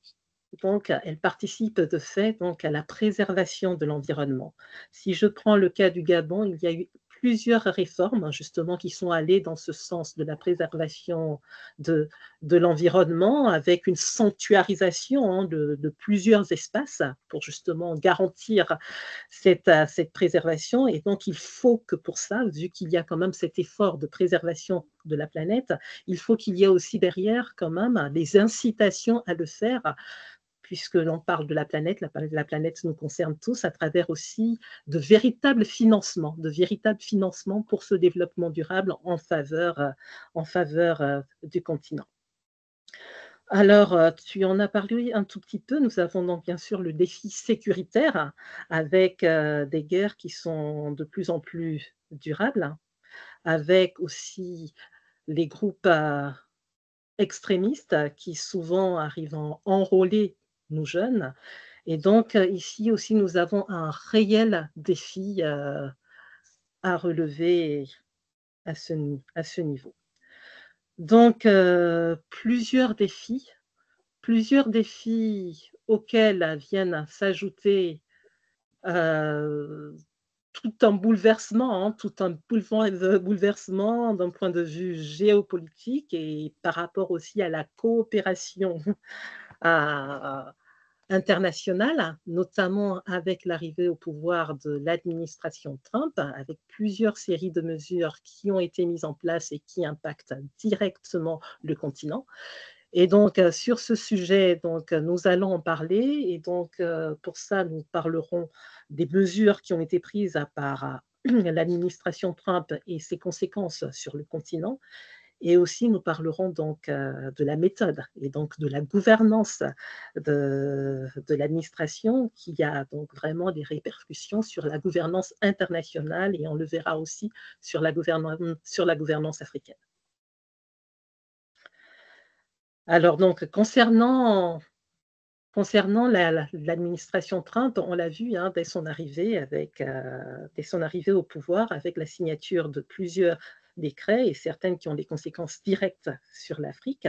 donc, elle participe de fait donc, à la préservation de l'environnement. Si je prends le cas du Gabon, il y a eu plusieurs réformes justement qui sont allées dans ce sens de la préservation de, de l'environnement avec une sanctuarisation de plusieurs espaces pour justement garantir cette préservation. Et donc, il faut que pour ça, vu qu'il y a quand même cet effort de préservation de la planète, il faut qu'il y ait aussi derrière quand même des incitations à le faire puisque l'on parle de la planète nous concerne tous à travers aussi de véritables financements pour ce développement durable en faveur du continent. Alors, tu en as parlé un tout petit peu. Nous avons donc bien sûr le défi sécuritaire avec des guerres qui sont de plus en plus durables, avec aussi les groupes extrémistes qui souvent arrivent à enrôler nos jeunes. Et donc, ici aussi, nous avons un réel défi à relever à ce niveau. Donc, plusieurs défis auxquels viennent s'ajouter euh, tout un bouleversement, hein, tout un bouleversement d'un point de vue géopolitique et par rapport aussi à la coopération à, internationale, notamment avec l'arrivée au pouvoir de l'administration Trump, avec plusieurs séries de mesures qui ont été mises en place et qui impactent directement le continent. Et donc, sur ce sujet, donc, nous allons en parler. Et donc, pour ça, nous parlerons des mesures qui ont été prises par l'administration Trump et ses conséquences sur le continent. Et aussi, nous parlerons donc de la méthode et donc de la gouvernance de l'administration qui a donc vraiment des répercussions sur la gouvernance internationale et on le verra aussi sur la gouvernance africaine. Alors donc, concernant l'administration Trump, on l'a vu hein, dès son arrivée au pouvoir, avec la signature de plusieurs décrets et certaines qui ont des conséquences directes sur l'Afrique.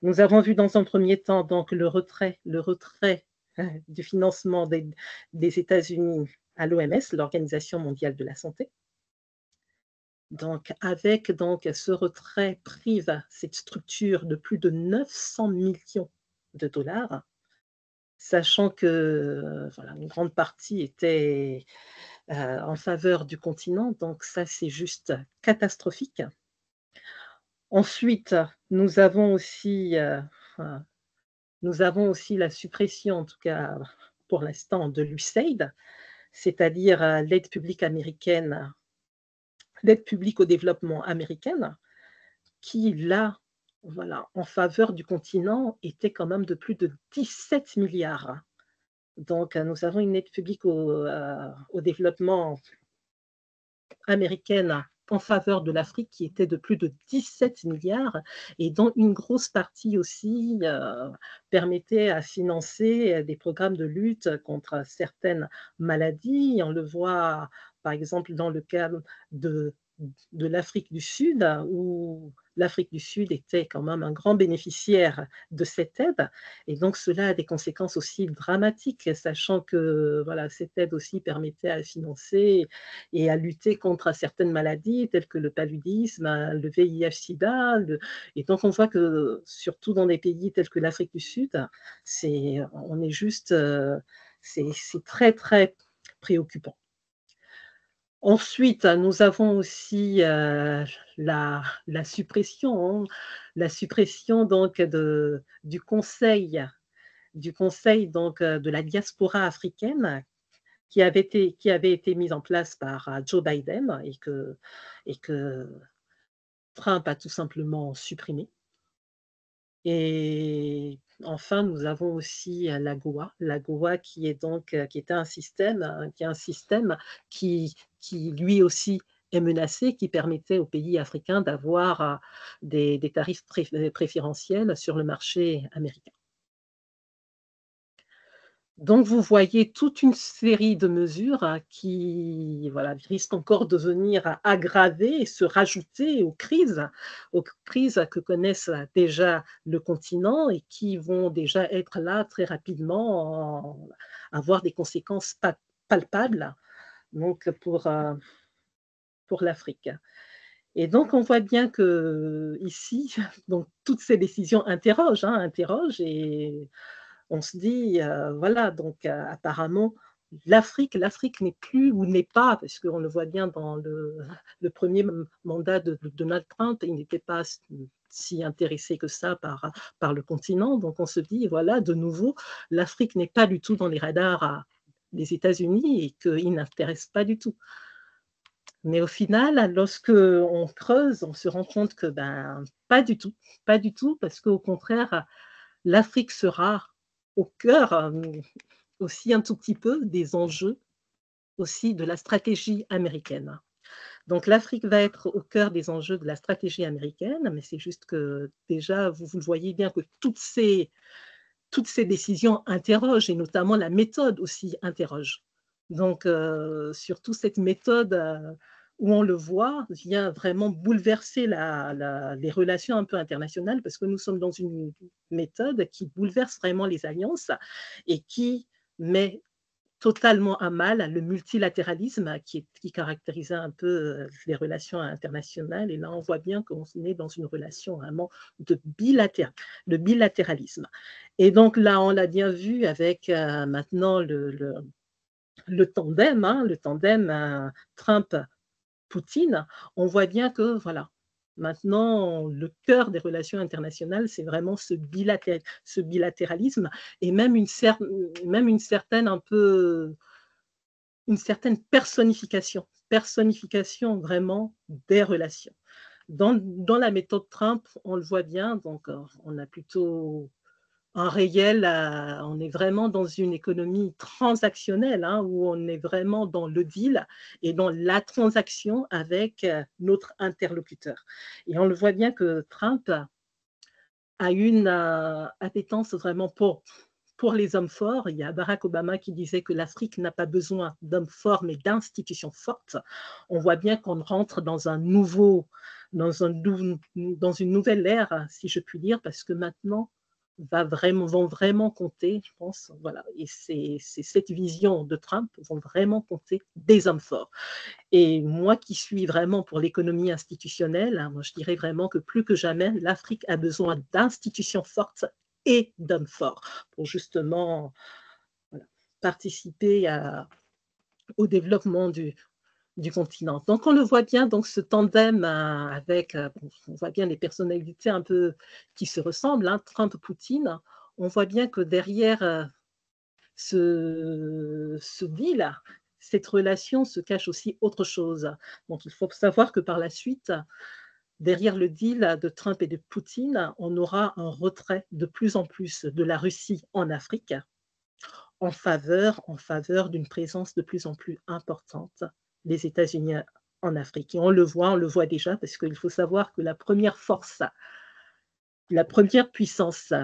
Nous avons vu dans un premier temps donc le retrait du financement des États-Unis à l'OMS, l'Organisation mondiale de la santé. Donc, avec donc, ce retrait prive cette structure de plus de 900 millions de dollars, sachant que voilà, une grande partie était en faveur du continent. Donc, ça, c'est juste catastrophique. Ensuite, nous avons aussi la suppression, en tout cas pour l'instant, de l'USAID, c'est-à-dire l'aide publique américaine, l'aide publique au développement américaine, qui, là, voilà, en faveur du continent, était quand même de plus de 17 milliards. Donc, nous avons une aide publique au développement américaine en faveur de l'Afrique qui était de plus de 17 milliards et dont une grosse partie aussi permettait à financer des programmes de lutte contre certaines maladies. On le voit par exemple dans le cas de l'Afrique du Sud, où l'Afrique du Sud était quand même un grand bénéficiaire de cette aide. Et donc, cela a des conséquences aussi dramatiques, sachant que voilà, cette aide aussi permettait à financer et à lutter contre certaines maladies telles que le paludisme, le VIH-Sida. Et donc, on voit que surtout dans des pays tels que l'Afrique du Sud, on est juste, c'est très, très préoccupant. Ensuite, nous avons aussi la suppression, la suppression donc du conseil donc de la diaspora africaine qui avait été mise en place par Joe Biden et que Trump a tout simplement supprimé. Et enfin, nous avons aussi l'AGOA qui est donc qui était un système, qui est un système qui lui aussi est menacé, qui permettait aux pays africains d'avoir des tarifs préférentiels sur le marché américain. Donc vous voyez toute une série de mesures qui voilà, risquent encore de venir aggraver et se rajouter aux crises que connaissent déjà le continent et qui vont déjà être là très rapidement, avoir des conséquences palpables donc pour l'Afrique. Et donc on voit bien que ici, donc toutes ces décisions interrogent et on se dit, voilà, donc apparemment, l'Afrique n'est plus ou n'est pas, parce qu'on le voit bien dans le premier mandat de Donald Trump, il n'était pas si intéressé que ça par le continent. Donc on se dit, voilà, de nouveau, l'Afrique n'est pas du tout dans les radars des États-Unis et qu'il n'intéresse pas du tout. Mais au final, lorsque on creuse, on se rend compte que ben, pas du tout, parce qu'au contraire, l'Afrique sera au cœur aussi un tout petit peu des enjeux aussi de la stratégie américaine. Donc l'Afrique va être au cœur des enjeux de la stratégie américaine, mais c'est juste que déjà, vous le voyez bien que toutes ces décisions interrogent, et notamment la méthode aussi interroge. Donc surtout cette méthode où on le voit, vient vraiment bouleverser les relations un peu internationales, parce que nous sommes dans une méthode qui bouleverse vraiment les alliances et qui met totalement à mal le multilatéralisme qui caractérisait un peu les relations internationales. Et là, on voit bien qu'on est dans une relation vraiment de bilatéralisme. Et donc là, on l'a bien vu avec maintenant le tandem Trump-Poutine. On voit bien que, voilà, maintenant, le cœur des relations internationales, c'est vraiment ce bilatéralisme et même une certaine un peu une certaine personnification vraiment des relations. Dans la méthode Trump, on le voit bien, donc on a plutôt un réel, on est vraiment dans une économie transactionnelle, où on est vraiment dans le deal et dans la transaction avec notre interlocuteur. Et on le voit bien que Trump a une appétence vraiment pour les hommes forts. Il y a Barack Obama qui disait que l'Afrique n'a pas besoin d'hommes forts, mais d'institutions fortes. On voit bien qu'on rentre dans dans une nouvelle ère, si je puis dire, parce que maintenant, vont vraiment compter, je pense, voilà, et c'est cette vision de Trump vont vraiment compter des hommes forts. Et moi qui suis vraiment pour l'économie institutionnelle, moi je dirais vraiment que plus que jamais, l'Afrique a besoin d'institutions fortes et d'hommes forts pour justement voilà, participer au développement du continent. Donc on le voit bien, donc ce tandem avec, on voit bien les personnalités un peu qui se ressemblent, Trump-Poutine, on voit bien que derrière ce deal, cette relation se cache aussi autre chose. Donc il faut savoir que par la suite, derrière le deal de Trump et de Poutine, on aura un retrait de plus en plus de la Russie en Afrique en faveur d'une présence de plus en plus importante des États-Unis en Afrique. Et on le voit déjà, parce qu'il faut savoir que la première force, la première puissance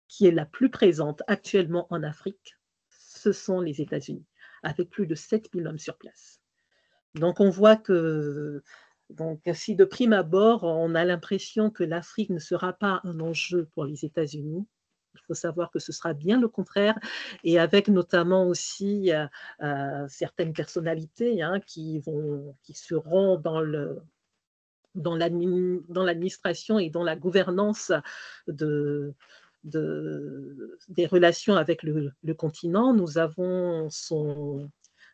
qui est la plus présente actuellement en Afrique, ce sont les États-Unis, avec plus de 7 000 hommes sur place. Donc on voit que donc si de prime abord, on a l'impression que l'Afrique ne sera pas un enjeu pour les États-Unis, il faut savoir que ce sera bien le contraire et avec notamment aussi, certaines personnalités, hein, qui seront dans l'administration et dans la gouvernance de des relations avec le continent. Nous avons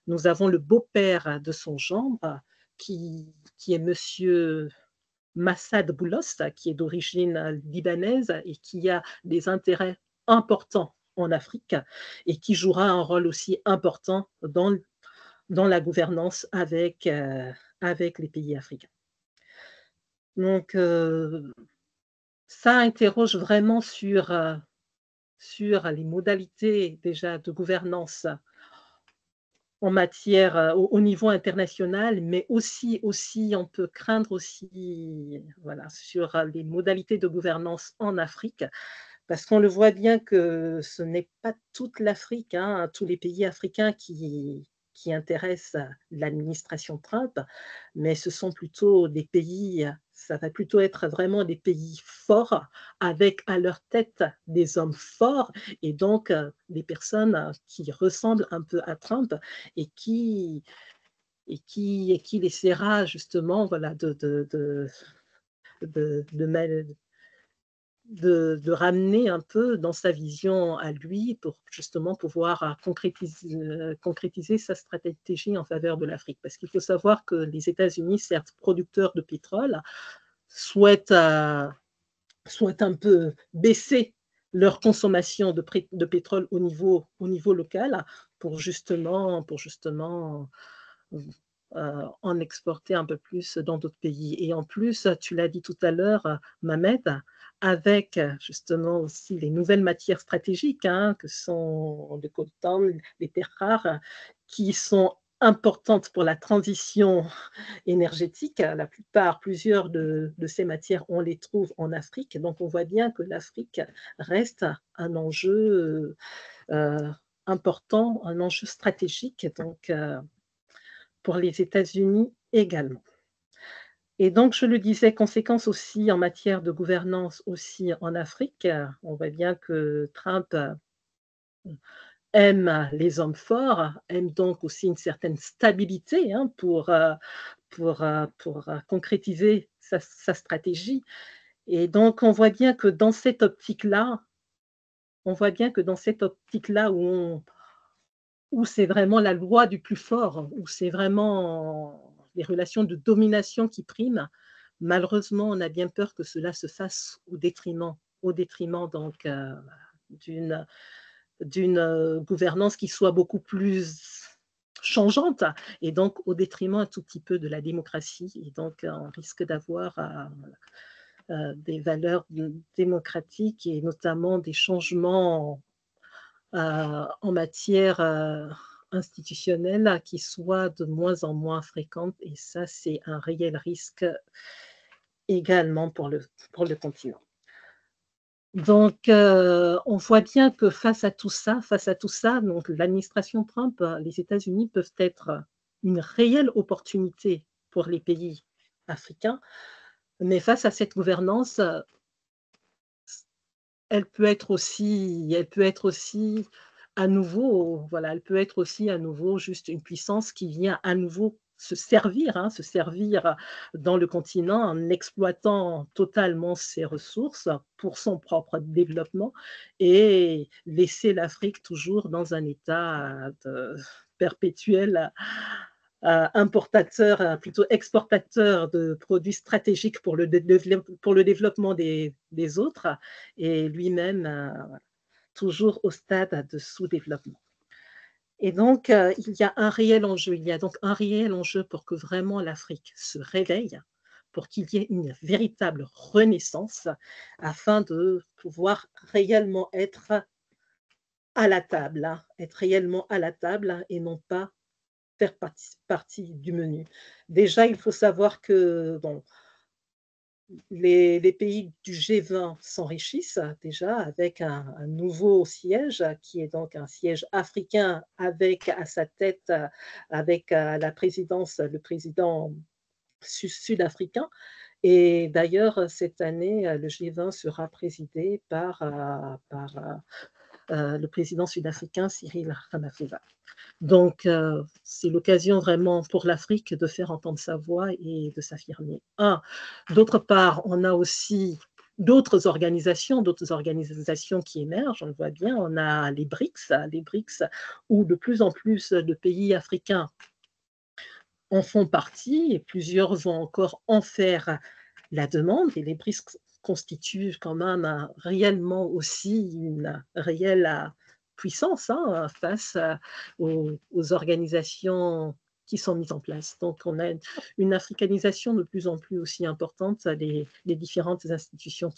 le beau-père de son gendre qui est monsieur Massad Boulos, qui est d'origine libanaise et qui a des intérêts importants en Afrique et qui jouera un rôle aussi important dans la gouvernance avec les pays africains. Donc, ça interroge vraiment sur les modalités déjà de gouvernance en matière, au niveau international, mais aussi on peut craindre aussi, voilà, sur, les modalités de gouvernance en Afrique. Parce qu'on le voit bien que ce n'est pas toute l'Afrique, hein, tous les pays africains qui intéressent l'administration Trump, mais ce sont plutôt des pays, ça va plutôt être vraiment des pays forts, avec à leur tête des hommes forts et donc des personnes qui ressemblent un peu à Trump et qui essaiera justement voilà, de de ramener un peu dans sa vision à lui pour justement pouvoir concrétiser sa stratégie en faveur de l'Afrique. Parce qu'il faut savoir que les États-Unis, certes producteurs de pétrole, souhaitent, souhaitent un peu baisser leur consommation de pétrole au niveau local pour justement en exporter un peu plus dans d'autres pays. Et en plus, tu l'as dit tout à l'heure, Mohamed, avec justement aussi les nouvelles matières stratégiques, hein, que sont le coltan, les terres rares, qui sont importantes pour la transition énergétique. La plupart, plusieurs de ces matières, on les trouve en Afrique. Donc on voit bien que l'Afrique reste un enjeu important, un enjeu stratégique. Donc, pour les États-Unis également. Et donc, je le disais, conséquence aussi en matière de gouvernance aussi en Afrique. On voit bien que Trump aime les hommes forts, aime donc aussi une certaine stabilité hein, pour concrétiser sa stratégie. Et donc, on voit bien que dans cette optique-là, on voit bien que dans cette optique-là où c'est vraiment la loi du plus fort, où c'est vraiment les relations de domination qui priment. Malheureusement, on a bien peur que cela se fasse au détriment donc d'une gouvernance qui soit beaucoup plus changeante et donc au détriment un tout petit peu de la démocratie. Et donc, on risque d'avoir des valeurs démocratiques et notamment des changements en matière institutionnelle qui soit de moins en moins fréquente et ça, c'est un réel risque également pour le continent. Donc, on voit bien que face à tout ça, donc l'administration Trump, les États-Unis peuvent être une réelle opportunité pour les pays africains, mais face à cette gouvernance, elle peut être aussi à nouveau, voilà, elle peut être aussi à nouveau juste une puissance qui vient à nouveau se servir dans le continent en exploitant totalement ses ressources pour son propre développement et laisser l'Afrique toujours dans un état de perpétuel importateur, plutôt exportateur de produits stratégiques pour le développement des autres et lui-même toujours au stade de sous-développement. Et donc, il y a donc un réel enjeu pour que vraiment l'Afrique se réveille, pour qu'il y ait une véritable renaissance afin de pouvoir réellement être à la table, hein, être réellement à la table et non pas faire partie du menu. Déjà, il faut savoir que, bon, les pays du G20 s'enrichissent déjà avec un nouveau siège qui est donc un siège africain avec à sa tête, avec la présidence, le président sud-africain. Et d'ailleurs, cette année, le G20 sera présidé par le président sud-africain Cyril Ramaphosa. Donc, c'est l'occasion vraiment pour l'Afrique de faire entendre sa voix et de s'affirmer. D'autre part, on a aussi d'autres organisations qui émergent, on le voit bien. On a les BRICS, où de plus en plus de pays africains en font partie et plusieurs vont encore en faire la demande. Et les BRICS constituent quand même réellement aussi une réelle puissance face aux organisations qui sont mises en place. Donc, on a une africanisation de plus en plus aussi importante des différentes institutions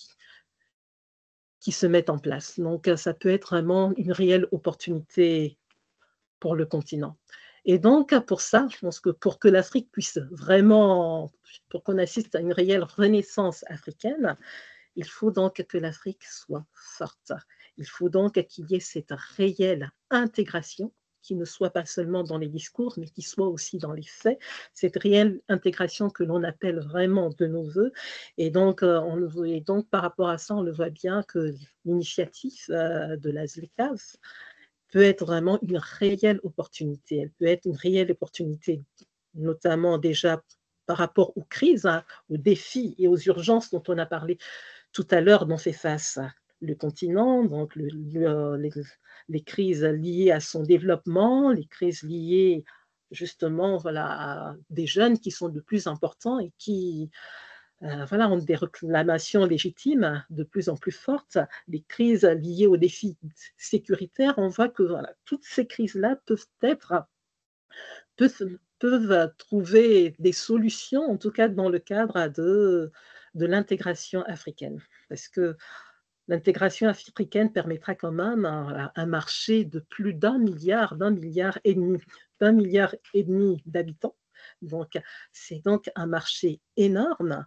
qui se mettent en place. Donc, ça peut être vraiment une réelle opportunité pour le continent. Et donc, pour ça, je pense que pour que l'Afrique puisse vraiment, pour qu'on assiste à une réelle renaissance africaine, il faut donc que l'Afrique soit forte. Il faut donc qu'il y ait cette réelle intégration qui ne soit pas seulement dans les discours, mais qui soit aussi dans les faits, cette réelle intégration que l'on appelle vraiment de nos voeux. Et donc, par rapport à ça, on le voit bien que l'initiative de la ZLECAf peut être vraiment une réelle opportunité. Elle peut être une réelle opportunité, notamment déjà par rapport aux crises, aux défis et aux urgences dont on a parlé tout à l'heure, dont fait face le continent, donc les crises liées à son développement, les crises liées justement voilà, à des jeunes qui sont de plus importants et qui voilà, ont des réclamations légitimes de plus en plus fortes, les crises liées aux défis sécuritaires, on voit que voilà, toutes ces crises-là peuvent trouver des solutions, en tout cas dans le cadre de l'intégration africaine. Parce que l'intégration africaine permettra quand même un marché de plus d'un milliard et demi d'habitants. Donc, c'est donc un marché énorme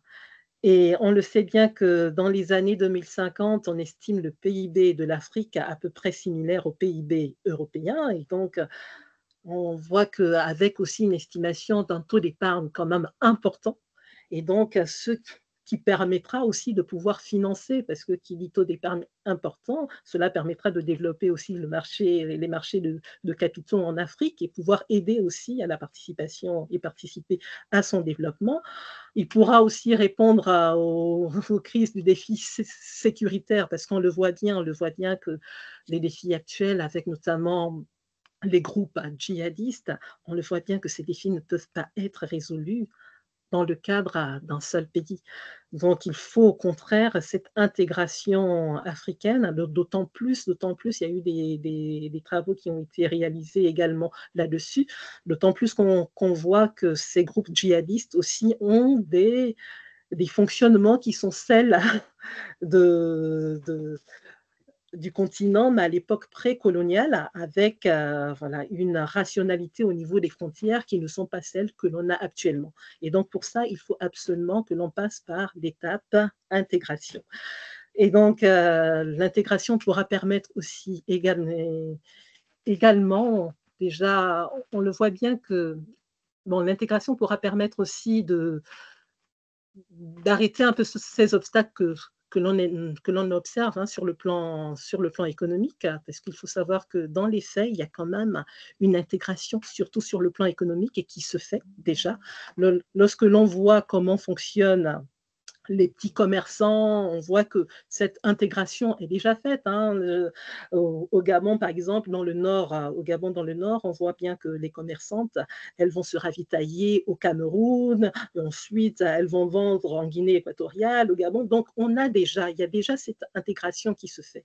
et on le sait bien que dans les années 2050, on estime le PIB de l'Afrique à peu près similaire au PIB européen. Et donc, on voit qu'avec aussi une estimation d'un taux d'épargne quand même important, et donc ce qui permettra aussi de pouvoir financer, parce que qui dit taux d'épargne important, cela permettra de développer aussi les marchés de capitaux en Afrique et pouvoir aider aussi à la participation et participer à son développement. Il pourra aussi répondre aux crises du défi sécuritaire, parce qu'on le voit bien, que les défis actuels, avec notamment les groupes djihadistes, on le voit bien que ces défis ne peuvent pas être résolus dans le cadre d'un seul pays. Donc, il faut au contraire cette intégration africaine, d'autant plus, il y a eu des travaux qui ont été réalisés également là-dessus, d'autant plus qu'on voit que ces groupes djihadistes aussi ont des fonctionnements qui sont celles de, du continent, mais à l'époque précoloniale, avec voilà, une rationalité au niveau des frontières qui ne sont pas celles que l'on a actuellement. Et donc, pour ça, il faut absolument que l'on passe par l'étape intégration. Et donc, l'intégration pourra permettre aussi également, déjà, on le voit bien que bon, l'intégration pourra permettre aussi d'arrêter un peu ces obstacles que l'on observe sur le plan économique, parce qu'il faut savoir que dans les faits, il y a quand même une intégration, surtout sur le plan économique, et qui se fait déjà. Lorsque l'on voit comment fonctionne les petits commerçants, on voit que cette intégration est déjà faite. Au Gabon, par exemple, au Gabon, dans le nord, on voit bien que les commerçantes, elles vont se ravitailler au Cameroun, ensuite elles vont vendre en Guinée équatoriale, au Gabon. Donc, il y a déjà cette intégration qui se fait.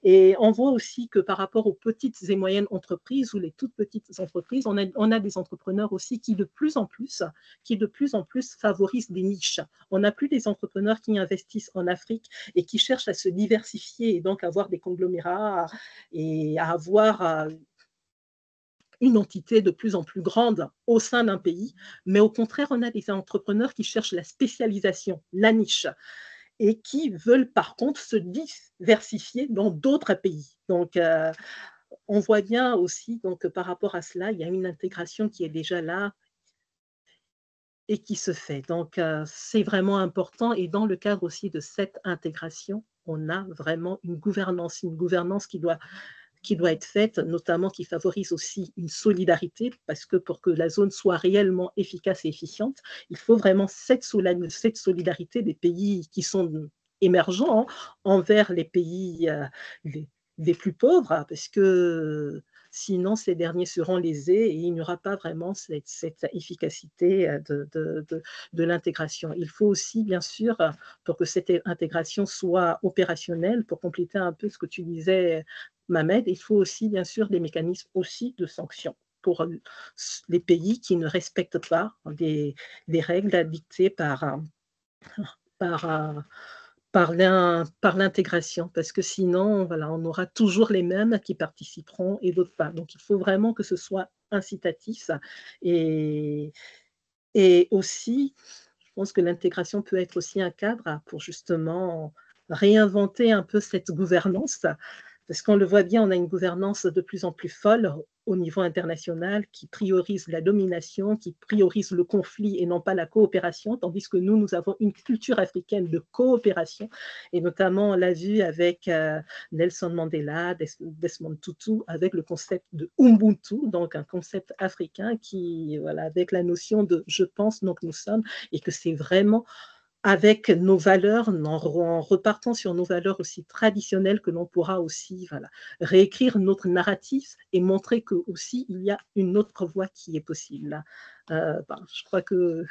Et on voit aussi que par rapport aux petites et moyennes entreprises ou les toutes petites entreprises, on a des entrepreneurs aussi qui de plus en plus favorisent des niches. On n'a plus des entrepreneurs qui investissent en Afrique et qui cherchent à se diversifier et donc avoir des conglomérats et à avoir une entité de plus en plus grande au sein d'un pays, mais au contraire, on a des entrepreneurs qui cherchent la spécialisation, la niche, et qui veulent par contre se diversifier dans d'autres pays. Donc, on voit bien aussi donc, par rapport à cela, il y a une intégration qui est déjà là et qui se fait. Donc, c'est vraiment important. Et dans le cadre aussi de cette intégration, on a vraiment une gouvernance qui doit être faite, notamment qui favorise aussi une solidarité, parce que pour que la zone soit réellement efficace et efficiente, il faut vraiment cette solidarité des pays qui sont émergents, hein, envers les pays les plus pauvres, hein, parce que sinon ces derniers seront lésés et il n'y aura pas vraiment cette efficacité de l'intégration. Il faut aussi, bien sûr, pour que cette intégration soit opérationnelle, pour compléter un peu ce que tu disais, Mohamed, il faut aussi, bien sûr, des mécanismes aussi de sanctions pour les pays qui ne respectent pas des règles dictées par, par l'intégration, parce que sinon, voilà, on aura toujours les mêmes qui participeront et d'autres pas. Donc, il faut vraiment que ce soit incitatif et, et aussi, je pense que l'intégration peut être aussi un cadre pour justement réinventer un peu cette gouvernance, parce qu'on le voit bien, on a une gouvernance de plus en plus folle au niveau international qui priorise la domination, qui priorise le conflit et non pas la coopération, tandis que nous avons une culture africaine de coopération, et notamment on l'a vu avec Nelson Mandela, Desmond Tutu, avec le concept de Ubuntu, donc un concept africain qui, voilà, avec la notion de je pense, donc nous sommes, et que c'est vraiment avec nos valeurs, en repartant sur nos valeurs aussi traditionnelles, que l'on pourra aussi, voilà, réécrire notre narratif et montrer que aussi il y a une autre voie qui est possible. Je crois que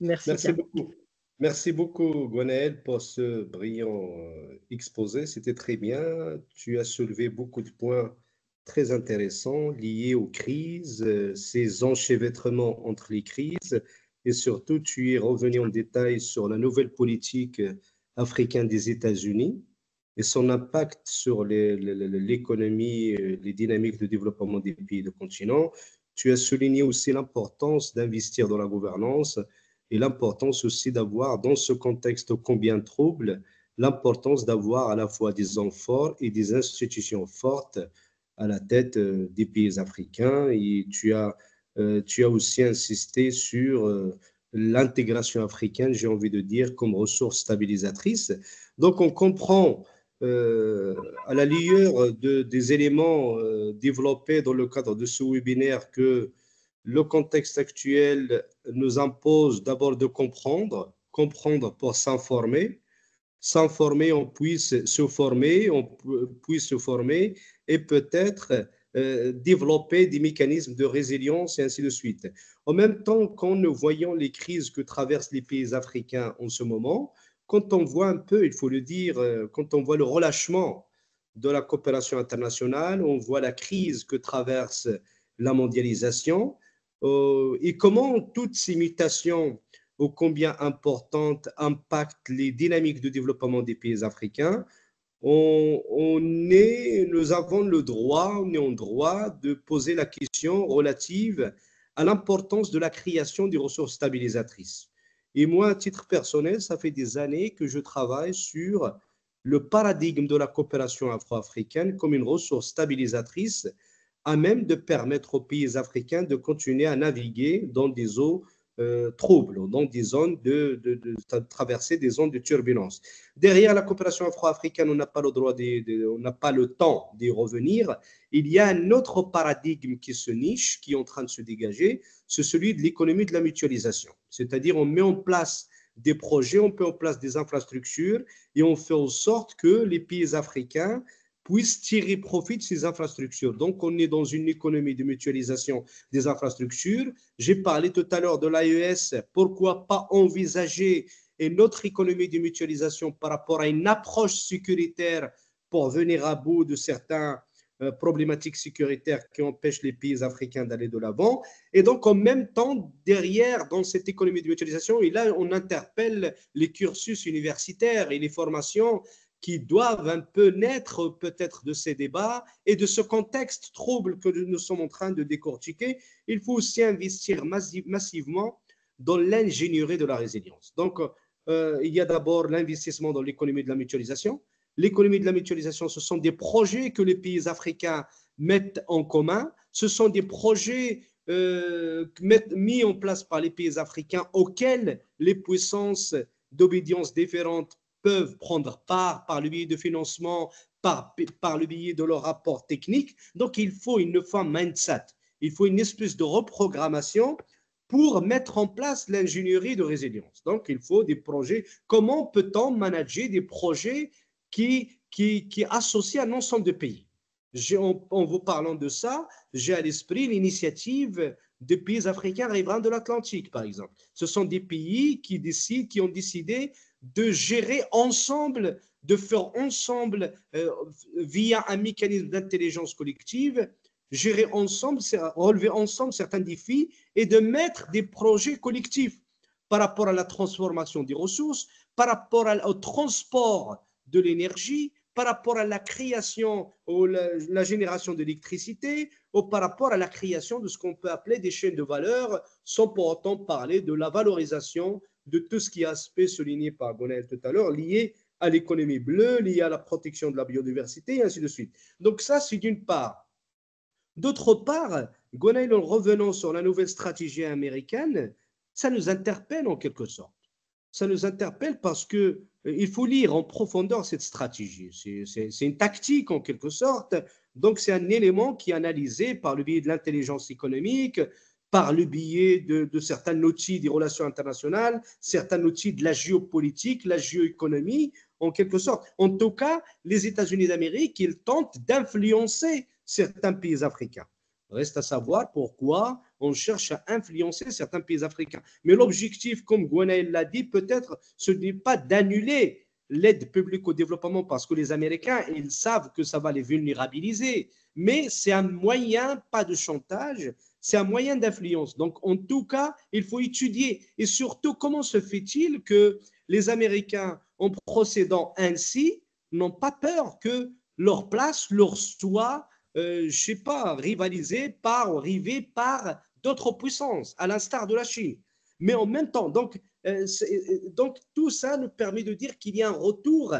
merci Merci bien. beaucoup. Merci beaucoup, Gwenaël, pour ce brillant exposé. C'était très bien. Tu as soulevé beaucoup de points très intéressants liés aux crises, ces enchevêtrements entre les crises, et surtout, tu es revenu en détail sur la nouvelle politique africaine des États-Unis et son impact sur l'économie, les dynamiques de développement des pays du continent. Tu as souligné aussi l'importance d'investir dans la gouvernance et l'importance aussi d'avoir, dans ce contexte combien trouble, l'importance d'avoir à la fois des hommes forts et des institutions fortes à la tête des pays africains. Et tu as aussi insisté sur l'intégration africaine, j'ai envie de dire, comme ressource stabilisatrice. Donc, on comprend à la lueur des éléments développés dans le cadre de ce webinaire que le contexte actuel nous impose d'abord de comprendre, comprendre pour s'informer. S'informer, on puisse se former, on puisse se former et peut-être développer des mécanismes de résilience et ainsi de suite. En même temps, qu'en voyant les crises que traversent les pays africains en ce moment, quand on voit un peu, il faut le dire, quand on voit le relâchement de la coopération internationale, on voit la crise que traverse la mondialisation, et comment toutes ces mutations ô combien importantes impactent les dynamiques de développement des pays africains, nous avons le droit, on est en droit de poser la question relative à l'importance de la création des ressources stabilisatrices. Et moi, à titre personnel, ça fait des années que je travaille sur le paradigme de la coopération afro-africaine comme une ressource stabilisatrice à même de permettre aux pays africains de continuer à naviguer dans des eaux troubles, dans des zones de traverser des zones de turbulence. Derrière la coopération afro-africaine, on n'a pas le droit, on n'a pas le temps d'y revenir. Il y a un autre paradigme qui se niche, qui est en train de se dégager, c'est celui de l'économie de la mutualisation. C'est-à-dire, on met en place des projets, on met en place des infrastructures et on fait en sorte que les pays africains puissent tirer profit de ces infrastructures. Donc, on est dans une économie de mutualisation des infrastructures. J'ai parlé tout à l'heure de l'AES. Pourquoi pas envisager une autre économie de mutualisation par rapport à une approche sécuritaire pour venir à bout de certaines problématiques sécuritaires qui empêchent les pays africains d'aller de l'avant. Et donc, en même temps, derrière, dans cette économie de mutualisation, et là, on interpelle les cursus universitaires et les formations qui doivent un peu naître peut-être de ces débats et de ce contexte trouble que nous sommes en train de décortiquer. Il faut aussi investir massivement dans l'ingénierie de la résilience. Donc, il y a d'abord l'investissement dans l'économie de la mutualisation. L'économie de la mutualisation, ce sont des projets que les pays africains mettent en commun. Ce sont des projets mis en place par les pays africains auxquels les puissances d'obédience différentes peuvent prendre part par le biais de financement, par le biais de leur rapport technique. Donc, il faut une femme mindset. Il faut une espèce de reprogrammation pour mettre en place l'ingénierie de résilience. Donc, il faut des projets. Comment peut-on manager des projets qui associent un ensemble de pays? En vous parlant de ça, j'ai à l'esprit l'initiative des pays africains riverains de l'Atlantique, par exemple. Ce sont des pays qui ont décidé de gérer ensemble, de faire ensemble, via un mécanisme d'intelligence collective, gérer ensemble, relever ensemble certains défis et de mettre des projets collectifs par rapport à la transformation des ressources, par rapport au transport de l'énergie, par rapport à la création ou la génération d'électricité, ou par rapport à la création de ce qu'on peut appeler des chaînes de valeur, sans pour autant parler de la valorisation de tout ce qui est aspect souligné par Gonel tout à l'heure, lié à l'économie bleue, lié à la protection de la biodiversité, et ainsi de suite. Donc ça, c'est d'une part. D'autre part, Gonel, en revenant sur la nouvelle stratégie américaine, ça nous interpelle en quelque sorte. Ça nous interpelle parce que il faut lire en profondeur cette stratégie. C'est une tactique en quelque sorte. Donc, c'est un élément qui est analysé par le biais de l'intelligence économique, par le biais de certains outils des relations internationales, certains outils de la géopolitique, la géoéconomie, en quelque sorte. En tout cas, les États-Unis d'Amérique, ils tentent d'influencer certains pays africains. Reste à savoir pourquoi on cherche à influencer certains pays africains. Mais l'objectif, comme Gwenaël l'a dit, peut-être, ce n'est pas d'annuler l'aide publique au développement parce que les Américains, ils savent que ça va les vulnérabiliser. Mais c'est un moyen, pas de chantage, c'est un moyen d'influence. Donc, en tout cas, il faut étudier. Et surtout, comment se fait-il que les Américains, en procédant ainsi, n'ont pas peur que leur place leur soit je ne sais pas, rivalisé par d'autres puissances, à l'instar de la Chine. Mais en même temps, donc tout ça nous permet de dire qu'il y a un retour,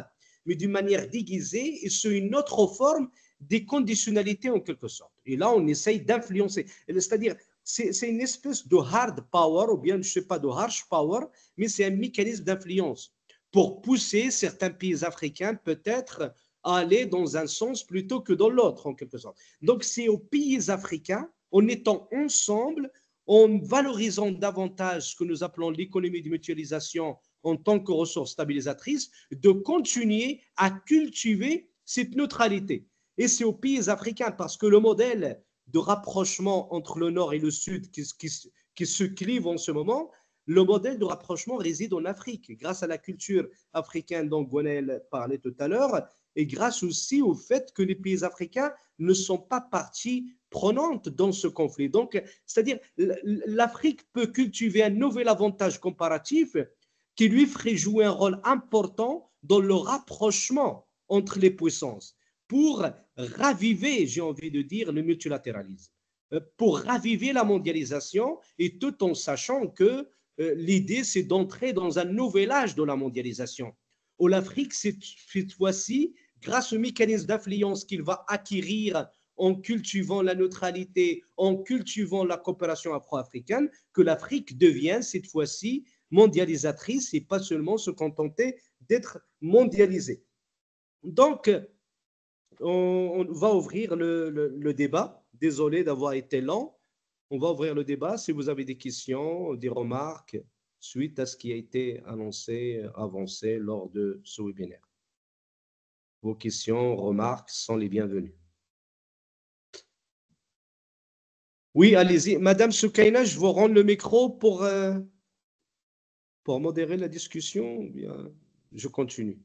mais d'une manière déguisée et sous une autre forme des conditionnalités en quelque sorte. Et là, on essaye d'influencer. C'est-à-dire, c'est une espèce de hard power, ou bien, je ne sais pas, de harsh power, mais c'est un mécanisme d'influence pour pousser certains pays africains peut-être aller dans un sens plutôt que dans l'autre, en quelque sorte. Donc, c'est aux pays africains, en étant ensemble, en valorisant davantage ce que nous appelons l'économie de mutualisation en tant que ressource stabilisatrice, de continuer à cultiver cette neutralité. Et c'est aux pays africains, parce que le modèle de rapprochement entre le Nord et le Sud qui se clive en ce moment, le modèle de rapprochement réside en Afrique, grâce à la culture africaine dont Gwenaël parlait tout à l'heure, et grâce aussi au fait que les pays africains ne sont pas partie prenante dans ce conflit. Donc, c'est-à-dire, l'Afrique peut cultiver un nouvel avantage comparatif qui lui ferait jouer un rôle important dans le rapprochement entre les puissances pour raviver, j'ai envie de dire, le multilatéralisme, pour raviver la mondialisation et tout en sachant que l'idée, c'est d'entrer dans un nouvel âge de la mondialisation, où l'Afrique, cette fois-ci, grâce au mécanisme d'influence qu'il va acquérir en cultivant la neutralité, en cultivant la coopération afro-africaine, que l'Afrique devienne cette fois-ci mondialisatrice et pas seulement se contenter d'être mondialisée. Donc, on va ouvrir le débat. Désolé d'avoir été lent. On va ouvrir le débat. Si vous avez des questions, des remarques suite à ce qui a été annoncé, avancé lors de ce webinaire. Vos questions, remarques sont les bienvenues. Oui, allez-y. Madame Soukaina, je vous rends le micro pour modérer la discussion. Bien, je continue.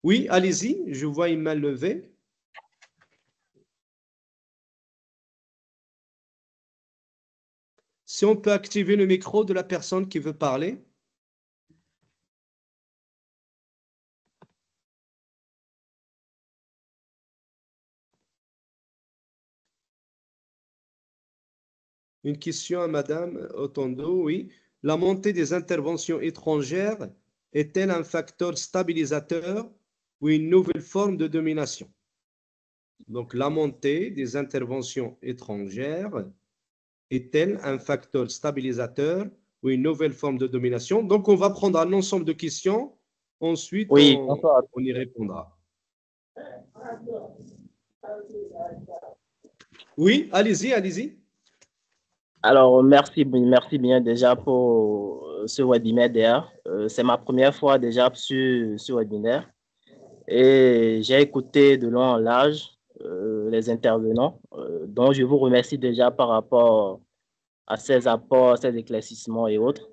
Oui, allez-y. Je vois une main levée. Si on peut activer le micro de la personne qui veut parler. Une question à Madame Otondo, oui. La montée des interventions étrangères est-elle un facteur stabilisateur ou une nouvelle forme de domination? Donc, la montée des interventions étrangères est-elle un facteur stabilisateur ou une nouvelle forme de domination? Donc, on va prendre un ensemble de questions. Ensuite, Oui, on y répondra. Oui, allez-y, allez-y. alors merci bien déjà pour ce webinaire. C'est ma première fois déjà sur ce webinaire et j'ai écouté de long en large les intervenants, dont je vous remercie déjà par rapport à ces apports, ces éclaircissements et autres.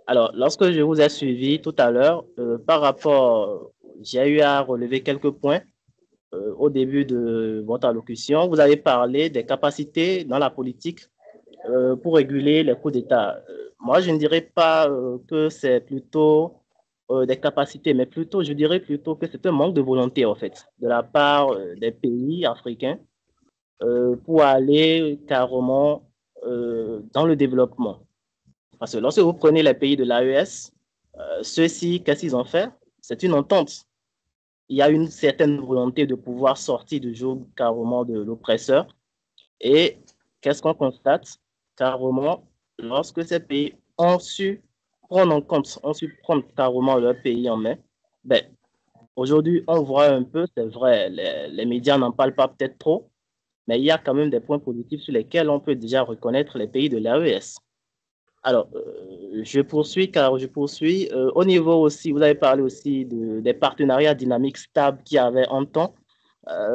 Alors, lorsque je vous ai suivi tout à l'heure, par rapport, j'ai eu à relever quelques points au début de votre allocution. Vous avez parlé des capacités dans la politique pour réguler les coups d'État. Moi, je ne dirais pas que c'est plutôt des capacités, mais plutôt, je dirais plutôt que c'est un manque de volonté, en fait, de la part des pays africains pour aller carrément dans le développement. Parce que lorsque vous prenez les pays de l'AES, ceux-ci, qu'est-ce qu'ils ont fait? C'est une entente. Il y a une certaine volonté de pouvoir sortir du joug carrément de l'oppresseur. Et qu'est-ce qu'on constate? Carrément, lorsque ces pays ont su prendre en compte, ont su prendre carrément leur pays en main, ben, aujourd'hui, on voit un peu, c'est vrai, les médias n'en parlent pas peut-être trop, mais il y a quand même des points positifs sur lesquels on peut déjà reconnaître les pays de l'AES. Alors, je poursuis car je poursuis. Au niveau aussi, vous avez parlé aussi des partenariats dynamiques stables qu'il y avait en temps.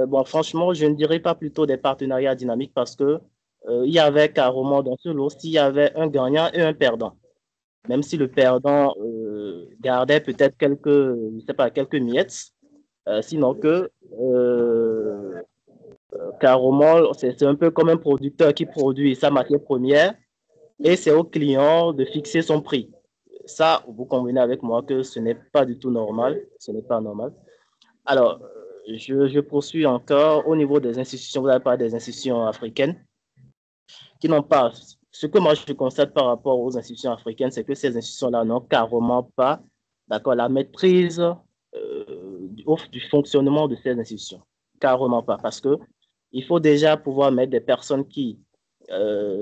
Bon, franchement, je ne dirais pas plutôt des partenariats dynamiques parce que il y avait carrément dans ce lot, s'il y avait un gagnant et un perdant. Même si le perdant gardait peut-être quelques, je sais pas, quelques miettes, sinon que carrément, c'est un peu comme un producteur qui produit sa matière première et c'est au client de fixer son prix. Ça, vous convenez avec moi que ce n'est pas du tout normal. Ce n'est pas normal. Alors, je poursuis encore au niveau des institutions. Vous avez parlé des institutions africaines qui n'ont pas. Ce que moi je constate par rapport aux institutions africaines, c'est que ces institutions-là n'ont carrément pas, d'accord, la maîtrise du fonctionnement de ces institutions. Carrément pas. Parce que il faut déjà pouvoir mettre des personnes qui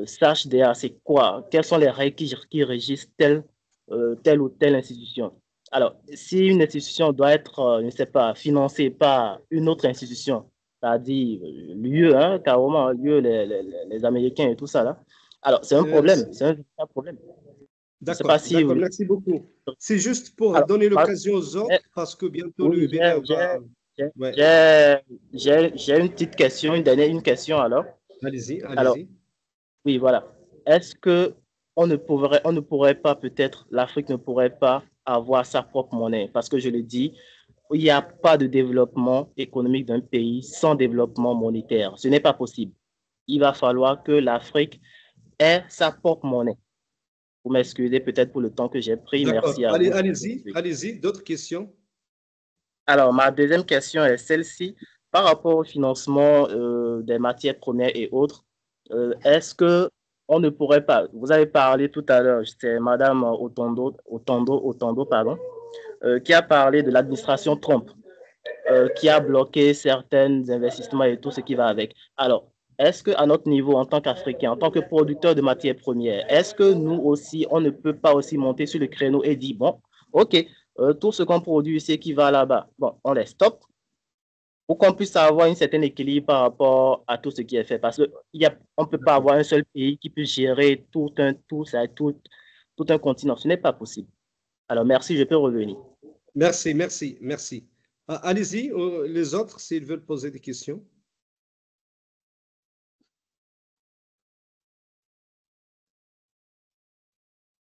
sachent déjà c'est quoi, quelles sont les règles qui régissent telle ou telle institution. Alors, si une institution doit être, je ne sais pas, financée par une autre institution, c'est-à-dire l'UE, hein, carrément, l'UE, les Américains et tout ça, là, alors c'est un problème, c'est un problème. Je ne sais pas D'accord, si d'accord, vous... merci beaucoup. C'est juste pour Alors, donner l'occasion aux autres, parce que bientôt le oui, webinaire va... Ouais, j'ai une petite question, une question alors. allez-y, Alors, allez-y. oui, voilà. Est-ce que on ne pourrait pas, peut-être, l'Afrique ne pourrait pas avoir sa propre monnaie? Parce que je le dis, il n'y a pas de développement économique d'un pays sans développement monétaire. Ce n'est pas possible. Il va falloir que l'Afrique ait sa propre monnaie. Vous m'excusez peut-être pour le temps que j'ai pris. D'accord, Merci à allez, vous. allez-y, allez-y. D'autres questions? Alors, ma deuxième question est celle-ci. Par rapport au financement des matières premières et autres, est-ce que on ne pourrait pas, vous avez parlé tout à l'heure, c'est Madame Otondo, pardon, qui a parlé de l'administration Trump, qui a bloqué certains investissements et tout ce qui va avec. Alors, est-ce qu'à notre niveau, en tant qu'Africain, en tant que producteur de matières premières, est-ce que nous aussi, on ne peut pas aussi monter sur le créneau et dire, bon, OK, tout ce qu'on produit ici qui va là-bas, bon, on les stoppe pour qu'on puisse avoir un certain équilibre par rapport à tout ce qui est fait. Parce qu'on ne peut pas avoir un seul pays qui puisse gérer tout un continent. Ce n'est pas possible. Alors, merci, je peux revenir. Merci, merci, merci. Allez-y, les autres, s'ils veulent poser des questions.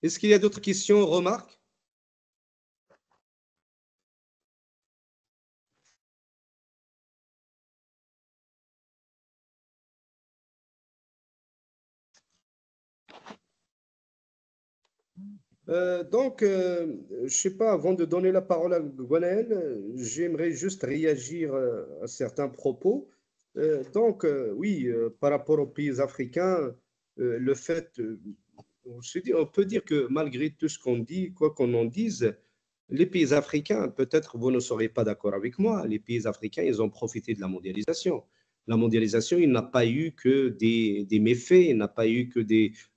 Est-ce qu'il y a d'autres questions, remarques? Je ne sais pas, avant de donner la parole à Gwenaël, j'aimerais juste réagir à certains propos. Oui, par rapport aux pays africains, le fait, on peut dire que malgré tout ce qu'on dit, quoi qu'on en dise, les pays africains, peut-être vous ne serez pas d'accord avec moi, les pays africains, ils ont profité de la mondialisation. La mondialisation, il n'a pas eu que des méfaits, il n'a pas eu que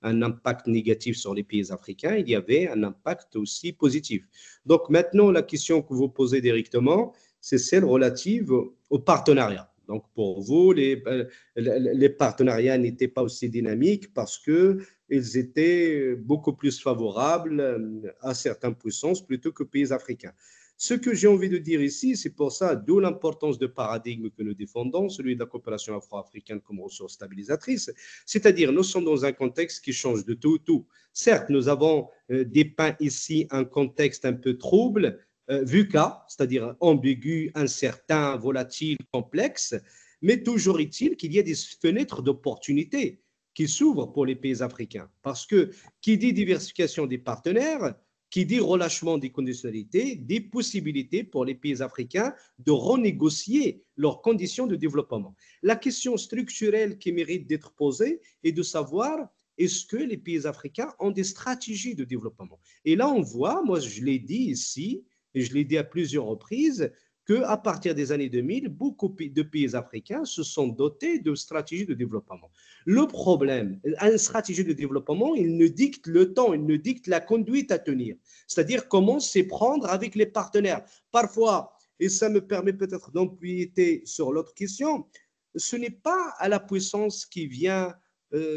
un impact négatif sur les pays africains, il y avait un impact aussi positif. Donc maintenant, la question que vous posez directement, c'est celle relative au partenariat. Donc pour vous, les partenariats n'étaient pas aussi dynamiques parce qu'ils étaient beaucoup plus favorables à certaines puissances plutôt que pays africains. Ce que j'ai envie de dire ici, c'est pour ça, d'où l'importance du paradigme que nous défendons, celui de la coopération afro-africaine comme ressource stabilisatrice, c'est-à-dire nous sommes dans un contexte qui change de tout au tout. Certes, nous avons dépeint ici un contexte un peu trouble, VUCA, c'est-à-dire ambigu, incertain, volatile, complexe, mais toujours est-il qu'il y a des fenêtres d'opportunité qui s'ouvrent pour les pays africains. Parce que qui dit diversification des partenaires, qui dit relâchement des conditionnalités, des possibilités pour les pays africains de renégocier leurs conditions de développement. La question structurelle qui mérite d'être posée est de savoir est-ce que les pays africains ont des stratégies de développement. Et là, on voit, moi je l'ai dit ici, et je l'ai dit à plusieurs reprises, qu'à partir des années 2000, beaucoup de pays africains se sont dotés de stratégies de développement. Le problème, une stratégie de développement, il ne dicte le temps, il ne dicte la conduite à tenir. C'est-à-dire comment s'y prendre avec les partenaires. Parfois, et ça me permet peut-être d'empiéter sur l'autre question, ce n'est pas à la puissance qui vient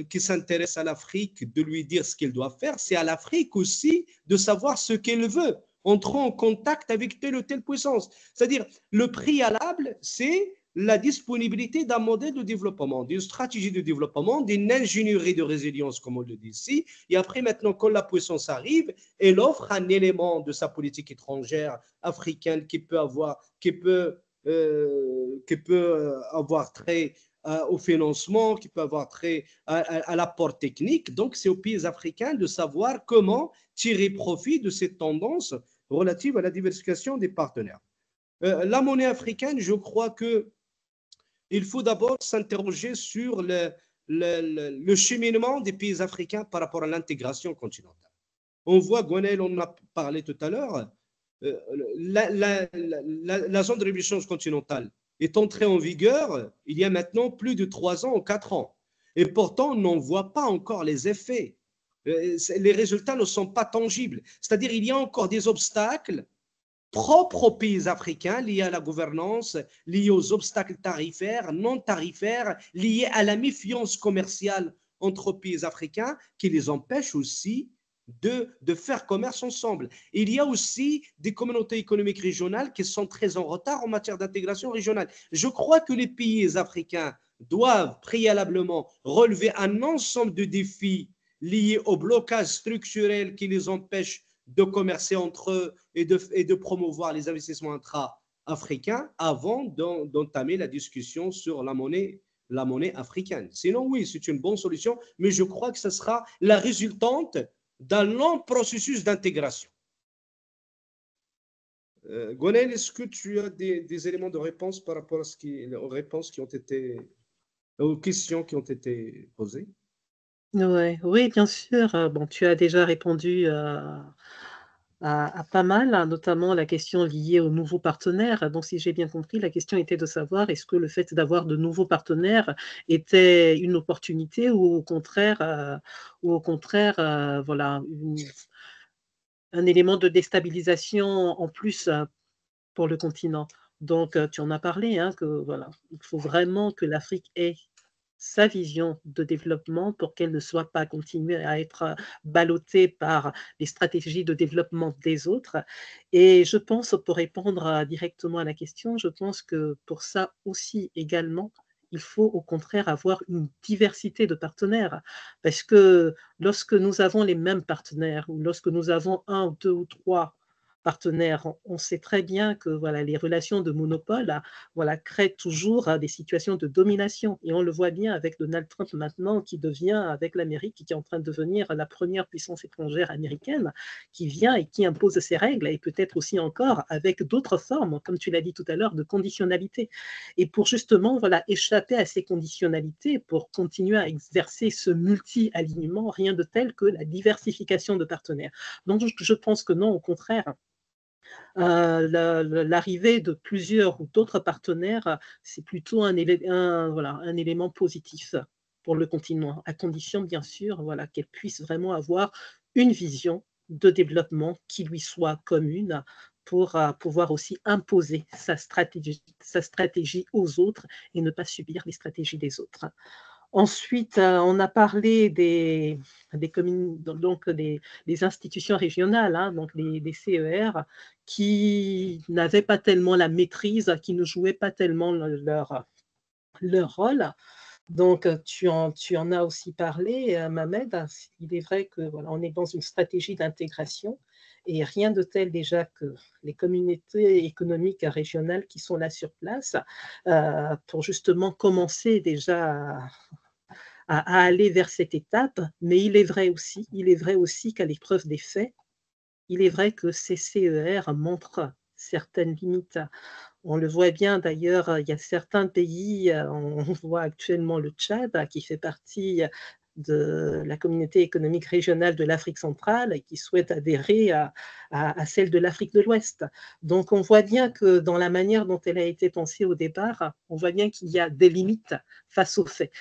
qui s'intéresse à l'Afrique de lui dire ce qu'elle doit faire, c'est à l'Afrique aussi de savoir ce qu'elle veut, entrant en contact avec telle ou telle puissance. C'est-à-dire, le préalable, c'est la disponibilité d'un modèle de développement, d'une stratégie de développement, d'une ingénierie de résilience, comme on le dit ici. Et après, maintenant, quand la puissance arrive, elle offre un élément de sa politique étrangère africaine qui peut avoir trait au financement, qui peut avoir trait à l'apport technique. Donc, c'est aux pays africains de savoir comment tirer profit de cette tendance relative à la diversification des partenaires. La monnaie africaine, je crois qu'il faut d'abord s'interroger sur le cheminement des pays africains par rapport à l'intégration continentale. On voit, Gwenaël, on en a parlé tout à l'heure, la zone de libre-échange continentale est entrée en vigueur il y a maintenant plus de 3 ans ou 4 ans. Et pourtant, on n'en voit pas encore les effets. Les résultats ne sont pas tangibles. C'est-à-dire qu'il y a encore des obstacles propres aux pays africains, liés à la gouvernance, liés aux obstacles tarifaires, non tarifaires, liés à la méfiance commerciale entre pays africains, qui les empêchent aussi de faire commerce ensemble. Il y a aussi des communautés économiques régionales qui sont très en retard en matière d'intégration régionale. Je crois que les pays africains doivent préalablement relever un ensemble de défis liés au blocage structurel qui les empêche de commercer entre eux et de promouvoir les investissements intra-africains avant d'entamer la discussion sur la monnaie africaine. Sinon, oui, c'est une bonne solution, mais je crois que ce sera la résultante d'un long processus d'intégration. Gwenaël, est-ce que tu as des éléments de réponse par rapport aux réponses qui ont été, aux questions qui ont été posées? Ouais, oui, bien sûr. Bon, tu as déjà répondu à pas mal, hein, notamment la question liée aux nouveaux partenaires. Donc, si j'ai bien compris, la question était de savoir est-ce que le fait d'avoir de nouveaux partenaires était une opportunité ou au contraire, voilà, un élément de déstabilisation en plus pour le continent. Donc, tu en as parlé, hein, que voilà, il faut vraiment que l'Afrique ait sa vision de développement pour qu'elle ne soit pas continuée à être ballottée par les stratégies de développement des autres. Et je pense, pour répondre directement à la question, je pense que pour ça aussi également, il faut au contraire avoir une diversité de partenaires. Parce que lorsque nous avons les mêmes partenaires ou lorsque nous avons 1, 2 ou 3 partenaires. On sait très bien que voilà, les relations de monopole voilà, créent toujours des situations de domination. Et on le voit bien avec Donald Trump maintenant, qui devient, avec l'Amérique, qui est en train de devenir la première puissance étrangère américaine, qui vient et qui impose ses règles, et peut-être aussi encore avec d'autres formes, comme tu l'as dit tout à l'heure, de conditionnalité. Et pour justement voilà, échapper à ces conditionnalités, pour continuer à exercer ce multi-alignement, rien de tel que la diversification de partenaires. Donc je pense que non, au contraire, l'arrivée de plusieurs ou d'autres partenaires, c'est plutôt voilà, un élément positif pour le continent, à condition bien sûr voilà, qu'elle puisse vraiment avoir une vision de développement qui lui soit commune pour pouvoir aussi imposer sa stratégie aux autres et ne pas subir les stratégies des autres. Ensuite, on a parlé donc des institutions régionales, hein, donc des CER, qui n'avaient pas tellement la maîtrise, qui ne jouaient pas tellement leur rôle. Donc, tu en as aussi parlé, Mohamed. Il est vrai que voilà, on est dans une stratégie d'intégration et rien de tel déjà que les communautés économiques régionales qui sont là sur place pour justement commencer déjà à aller vers cette étape. Mais il est vrai aussi qu'à l'épreuve des faits, il est vrai que ces CER montrent certaines limites. On le voit bien d'ailleurs, il y a certains pays, on voit actuellement le Tchad qui fait partie de la communauté économique régionale de l'Afrique centrale et qui souhaite adhérer à celle de l'Afrique de l'Ouest. Donc on voit bien que dans la manière dont elle a été pensée au départ, on voit bien qu'il y a des limites face aux faits.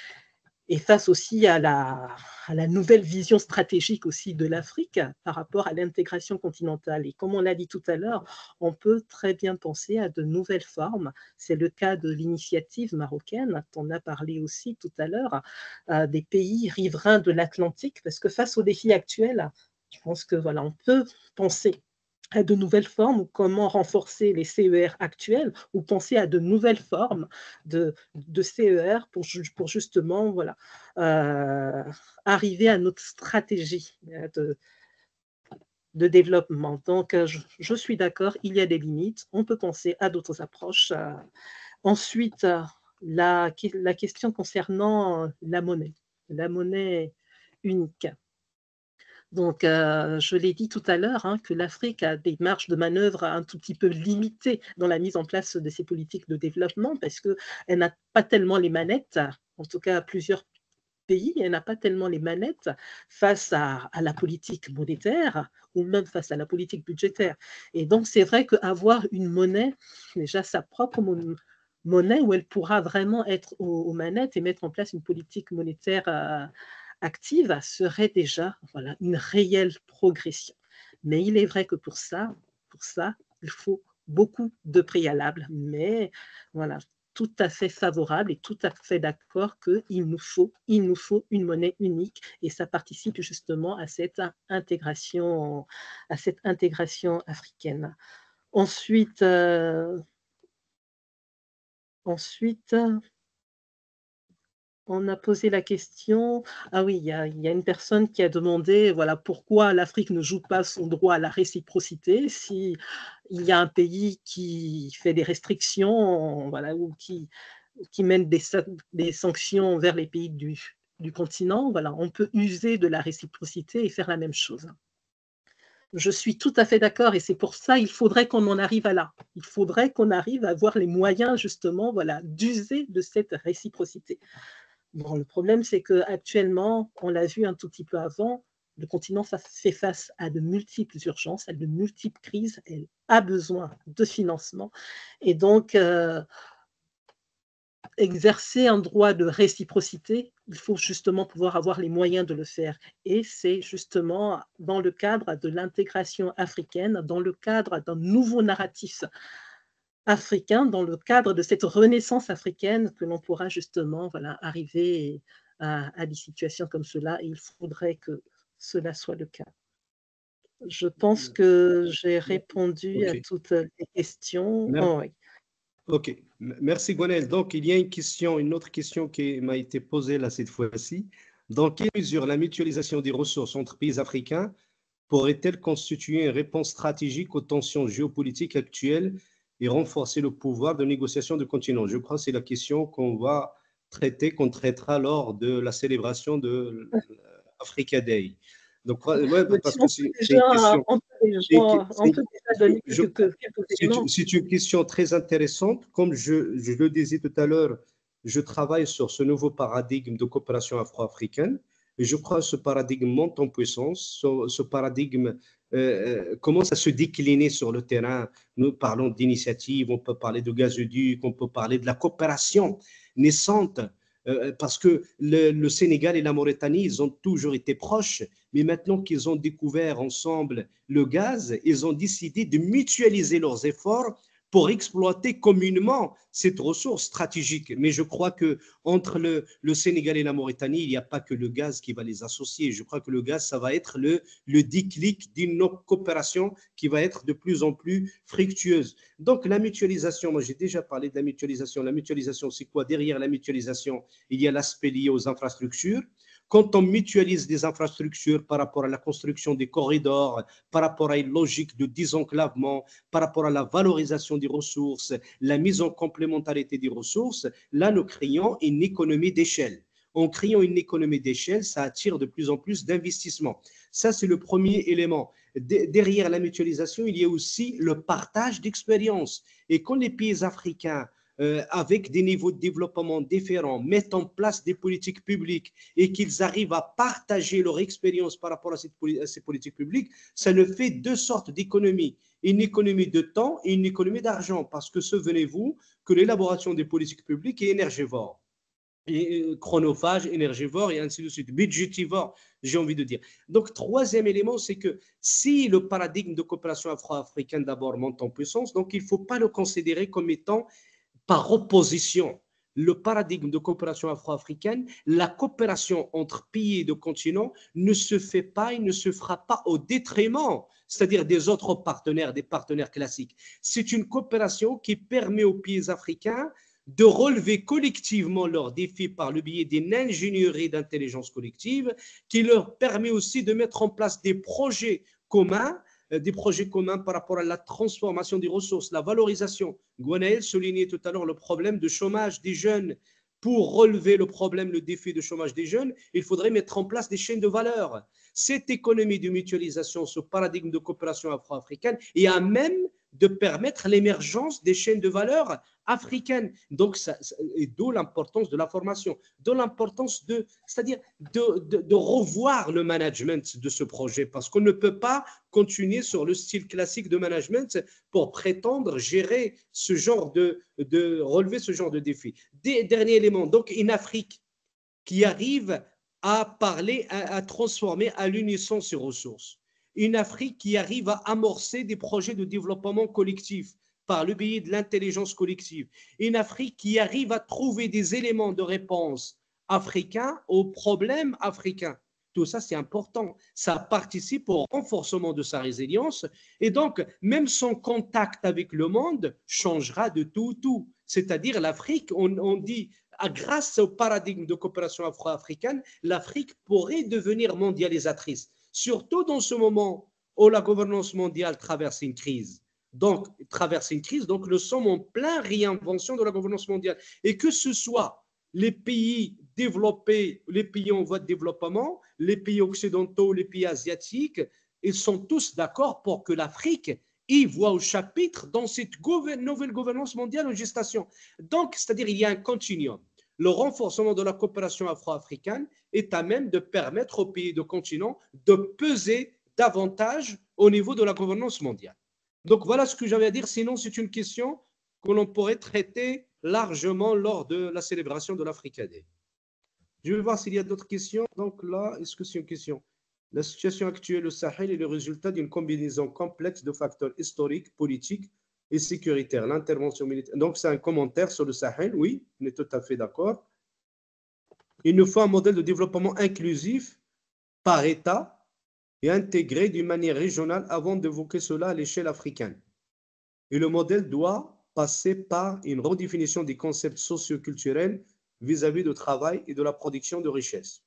Et face aussi à la nouvelle vision stratégique aussi de l'Afrique par rapport à l'intégration continentale. Et comme on l'a dit tout à l'heure, on peut très bien penser à de nouvelles formes. C'est le cas de l'initiative marocaine, dont on a parlé aussi tout à l'heure, des pays riverains de l'Atlantique, parce que face aux défis actuels, je pense que voilà, on peut penser à de nouvelles formes ou comment renforcer les CER actuels ou penser à de nouvelles formes de CER pour justement voilà, arriver à notre stratégie de développement. Donc, je suis d'accord, il y a des limites, on peut penser à d'autres approches. Ensuite, la question concernant la monnaie unique. Donc, je l'ai dit tout à l'heure, hein, que l'Afrique a des marges de manœuvre un tout petit peu limitées dans la mise en place de ses politiques de développement parce qu'elle n'a pas tellement les manettes, en tout cas plusieurs pays, elle n'a pas tellement les manettes face à la politique monétaire ou même face à la politique budgétaire. Et donc, c'est vrai qu'avoir une monnaie, déjà sa propre monnaie, où elle pourra vraiment être aux manettes et mettre en place une politique monétaire active serait déjà voilà, une réelle progression. Mais il est vrai que pour ça, il faut beaucoup de préalables. Mais voilà, tout à fait favorable et tout à fait d'accord qu'il nous faut une monnaie unique et ça participe justement à cette intégration africaine. Ensuite, on a posé la question, ah oui, il y a une personne qui a demandé voilà, pourquoi l'Afrique ne joue pas son droit à la réciprocité si il y a un pays qui fait des restrictions voilà, ou qui mène des sanctions vers les pays du continent. Voilà, on peut user de la réciprocité et faire la même chose. Je suis tout à fait d'accord et c'est pour ça qu'il faudrait qu'on en arrive à là. Il faudrait qu'on arrive à avoir les moyens justement voilà, d'user de cette réciprocité. Bon, le problème, c'est qu'actuellement, on l'a vu un tout petit peu avant, le continent fait face à de multiples urgences, à de multiples crises, elle a besoin de financement. Et donc, exercer un droit de réciprocité, il faut justement pouvoir avoir les moyens de le faire. Et c'est justement dans le cadre de l'intégration africaine, dans le cadre d'un nouveau narratif africain, dans le cadre de cette renaissance africaine que l'on pourra justement voilà, arriver à des situations comme cela et il faudrait que cela soit le cas. Je pense que j'ai répondu à toutes les questions. Oh, oui. Ok, merci Gwenaëlle. Donc, il y a une autre question qui m'a été posée là cette fois-ci. Dans quelle mesure la mutualisation des ressources entre pays africains pourrait-elle constituer une réponse stratégique aux tensions géopolitiques actuelles et renforcer le pouvoir de négociation du continent? Je crois que c'est la question qu'on va traiter, qu'on traitera lors de la célébration de l'Africa Day. Donc, ouais, Mais parce si que c'est une question. on peut déjà, on peut déjà donner quelques éléments. C'est une question très intéressante. Comme je le disais tout à l'heure, je travaille sur ce nouveau paradigme de coopération afro-africaine et je crois que ce paradigme monte en puissance. Ce paradigme commence à se décliner sur le terrain. Nous parlons d'initiatives, on peut parler de gazoduc, on peut parler de la coopération naissante parce que le Sénégal et la Mauritanie, ils ont toujours été proches, mais maintenant qu'ils ont découvert ensemble le gaz, ils ont décidé de mutualiser leurs efforts pour exploiter communément cette ressource stratégique. Mais je crois que entre le Sénégal et la Mauritanie, il n'y a pas que le gaz qui va les associer. Je crois que le gaz, ça va être le déclic d'une coopération qui va être de plus en plus fructueuse. Donc la mutualisation, moi j'ai déjà parlé de la mutualisation. La mutualisation, c'est quoi? Derrière la mutualisation, il y a l'aspect lié aux infrastructures. Quand on mutualise des infrastructures par rapport à la construction des corridors, par rapport à une logique de désenclavement, par rapport à la valorisation des ressources, la mise en complémentarité des ressources, là, nous créons une économie d'échelle. En créant une économie d'échelle, ça attire de plus en plus d'investissements. Ça, c'est le premier élément. Derrière la mutualisation, il y a aussi le partage d'expériences. Et quand les pays africains avec des niveaux de développement différents, mettent en place des politiques publiques et qu'ils arrivent à partager leur expérience par rapport à ces politiques publiques, ça ne fait deux sortes d'économies. Une économie de temps et une économie d'argent. Parce que souvenez-vous que l'élaboration des politiques publiques est énergivore. Et chronophage, énergivore et ainsi de suite, budgétivore, j'ai envie de dire. Donc, troisième élément, c'est que si le paradigme de coopération afro-africaine d'abord monte en puissance, donc il ne faut pas le considérer comme étant par opposition. Le paradigme de coopération afro-africaine, la coopération entre pays et de continents ne se fait pas et ne se fera pas au détriment, c'est-à-dire des autres partenaires, des partenaires classiques. C'est une coopération qui permet aux pays africains de relever collectivement leurs défis par le biais d'une ingénierie d'intelligence collective qui leur permet aussi de mettre en place des projets communs par rapport à la transformation des ressources, la valorisation. Gwenaël soulignait tout à l'heure le problème de chômage des jeunes. Pour relever le problème, le défi de chômage des jeunes, il faudrait mettre en place des chaînes de valeur. Cette économie de mutualisation, ce paradigme de coopération afro-africaine est à même de permettre l'émergence des chaînes de valeur africaines. Donc, et d'où l'importance de la formation, d'où l'importance c'est-à-dire de revoir le management de ce projet, parce qu'on ne peut pas continuer sur le style classique de management pour prétendre gérer ce genre relever ce genre de défi. Dernier élément, donc une Afrique qui arrive à parler, à transformer à l'unisson ses ressources. Une Afrique qui arrive à amorcer des projets de développement collectif par le biais de l'intelligence collective. Une Afrique qui arrive à trouver des éléments de réponse africains aux problèmes africains. Tout ça, c'est important. Ça participe au renforcement de sa résilience. Et donc, même son contact avec le monde changera de tout au tout. C'est-à-dire l'Afrique, on dit, grâce au paradigme de coopération afro-africaine, l'Afrique pourrait devenir mondialisatrice, surtout dans ce moment où la gouvernance mondiale traverse une crise. Donc, nous sommes en plein réinvention de la gouvernance mondiale. Et que ce soit les pays développés, les pays en voie de développement, les pays occidentaux, les pays asiatiques, ils sont tous d'accord pour que l'Afrique y voit au chapitre dans cette nouvelle gouvernance mondiale en gestation. Donc, c'est-à-dire il y a un continuum. Le renforcement de la coopération afro-africaine est à même de permettre aux pays de continent de peser davantage au niveau de la gouvernance mondiale. Donc, voilà ce que j'avais à dire. Sinon, c'est une question que l'on pourrait traiter largement lors de la célébration de l'Africa Day. Je vais voir s'il y a d'autres questions. Donc là, est-ce que c'est une question? La situation actuelle au Sahel est le résultat d'une combinaison complexe de facteurs historiques, politiques et sécuritaires. L'intervention militaire. Donc, c'est un commentaire sur le Sahel, oui, on est tout à fait d'accord. Il nous faut un modèle de développement inclusif par État et intégré d'une manière régionale avant d'évoquer cela à l'échelle africaine. Et le modèle doit passer par une redéfinition des concepts socioculturels vis-à-vis du travail et de la production de richesses.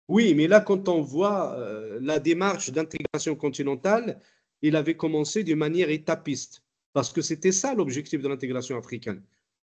Oui, mais là, quand on voit la démarche d'intégration continentale, il avait commencé d'une manière étapiste, parce que c'était ça l'objectif de l'intégration africaine.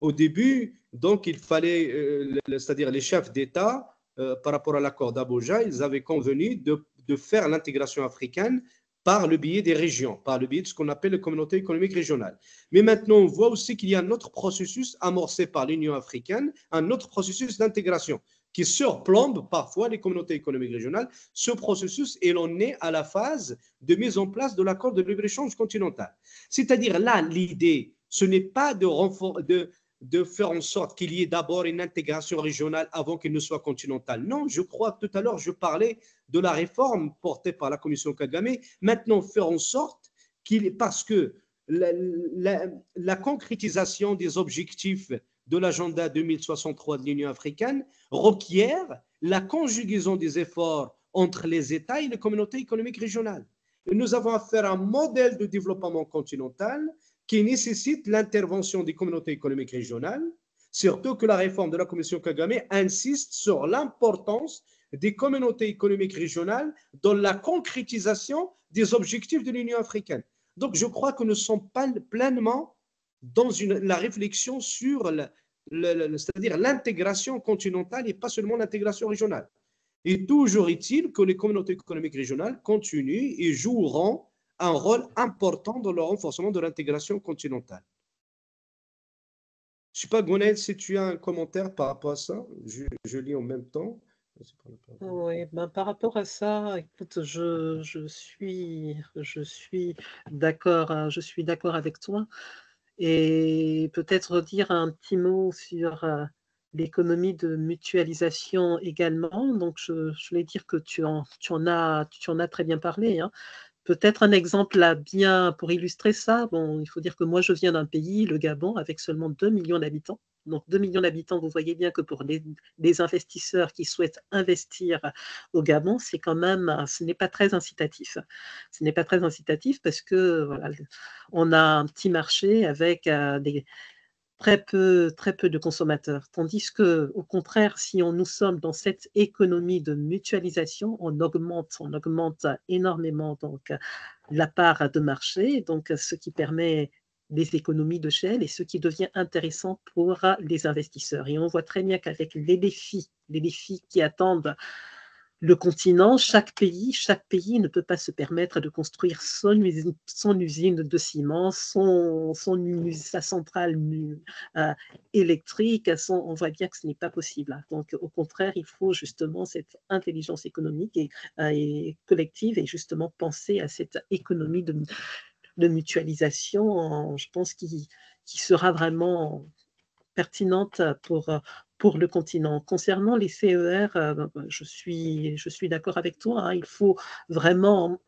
Au début, donc, il fallait, c'est-à-dire les chefs d'État, par rapport à l'accord d'Abuja, ils avaient convenu de faire l'intégration africaine par le biais des régions, par le biais de ce qu'on appelle les communautés économiques régionales. Mais maintenant, on voit aussi qu'il y a un autre processus amorcé par l'Union africaine, un autre processus d'intégration qui surplombe parfois les communautés économiques régionales. Ce processus, et l'on est à la phase de mise en place de l'accord de libre-échange continental. C'est-à-dire là, l'idée, ce n'est pas de faire en sorte qu'il y ait d'abord une intégration régionale avant qu'il ne soit continental. Non, je crois que tout à l'heure, je parlais de la réforme portée par la Commission Kagame. Maintenant, faire en sorte parce que la concrétisation des objectifs de l'agenda 2063 de l'Union africaine requiert la conjugaison des efforts entre les États et les communautés économiques régionales. Et nous avons affaire à un modèle de développement continental qui nécessite l'intervention des communautés économiques régionales, surtout que la réforme de la Commission Kagame insiste sur l'importance des communautés économiques régionales dans la concrétisation des objectifs de l'Union africaine. Donc, je crois que nous sommes pas pleinement dans la réflexion sur c'est-à-dire l'intégration continentale et pas seulement l'intégration régionale. Et toujours est-il que les communautés économiques régionales continuent et joueront un rôle important dans le renforcement de l'intégration continentale. Je ne sais pas, Gonel, si tu as un commentaire par rapport à ça, je lis en même temps. Oui, ben, par rapport à ça, écoute, je suis d'accord, je suis d'accord avec toi. Et peut-être dire un petit mot sur l'économie de mutualisation également. Donc, je voulais dire que tu en as très bien parlé, hein. Peut-être un exemple là, bien pour illustrer ça. Bon, il faut dire que moi, je viens d'un pays, le Gabon, avec seulement 2 millions d'habitants. Donc, 2 millions d'habitants, vous voyez bien que pour les investisseurs qui souhaitent investir au Gabon, c'est quand même, ce n'est pas très incitatif. Ce n'est pas très incitatif parce que voilà, on a un petit marché avec très peu de consommateurs. Tandis que, au contraire, si nous sommes dans cette économie de mutualisation, on augmente énormément donc la part de marché, donc ce qui permet des économies de l'échelle et ce qui devient intéressant pour les investisseurs. Et on voit très bien qu'avec les défis qui attendent le continent, chaque pays ne peut pas se permettre de construire son usine de ciment, sa centrale électrique. On voit bien que ce n'est pas possible. Donc, au contraire, il faut justement cette intelligence économique et collective et justement penser à cette économie de mutualisation, je pense, qui sera vraiment pertinente pour le continent. Concernant les CER, je suis d'accord avec toi, hein, vraiment,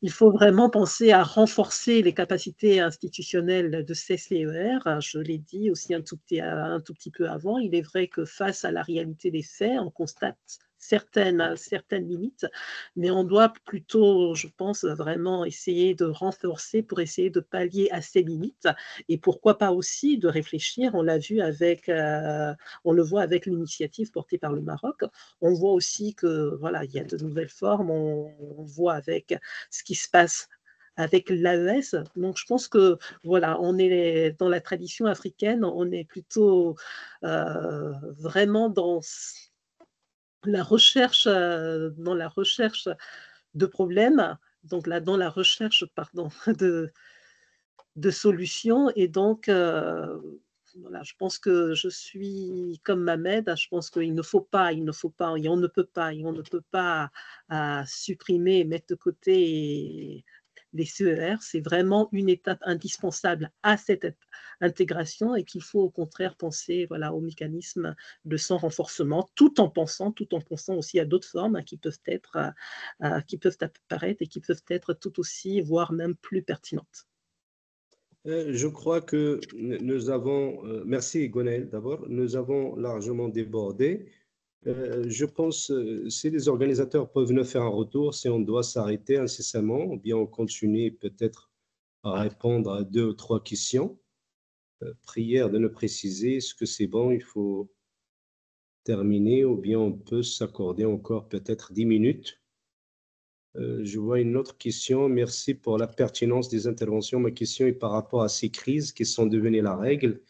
il faut vraiment penser à renforcer les capacités institutionnelles de ces CER. Je l'ai dit aussi un tout petit peu avant. Il est vrai que face à la réalité des faits, on constate certaines limites, mais on doit plutôt, je pense, vraiment essayer de renforcer pour essayer de pallier à ces limites et pourquoi pas aussi de réfléchir, on le voit avec l'initiative portée par le Maroc, on voit aussi que voilà, il y a de nouvelles formes, on voit avec ce qui se passe avec l'AES. Donc, je pense que voilà, on est dans la tradition africaine, on est plutôt vraiment dans la recherche de problèmes, donc là, dans la recherche, pardon, de solutions. Et donc, voilà, je pense que je suis comme Mamed, je pense qu'il ne faut pas, et on ne peut pas, supprimer et mettre de côté les CER. C'est vraiment une étape indispensable à cette intégration et qu'il faut au contraire penser voilà, au mécanisme de son renforcement, tout en pensant aussi à d'autres formes qui peuvent apparaître et qui peuvent être tout aussi, voire même plus pertinentes. Je crois que nous avons, merci Gonel d'abord, nous avons largement débordé. Je pense, si les organisateurs peuvent nous faire un retour, si on doit s'arrêter incessamment, ou bien on continue peut-être à répondre à 2 ou 3 questions. Prière de nous préciser, est-ce que c'est bon, il faut terminer ou bien on peut s'accorder encore peut-être 10 minutes. Je vois une autre question. Merci pour la pertinence des interventions. Ma question est par rapport à ces crises qui sont devenues la règle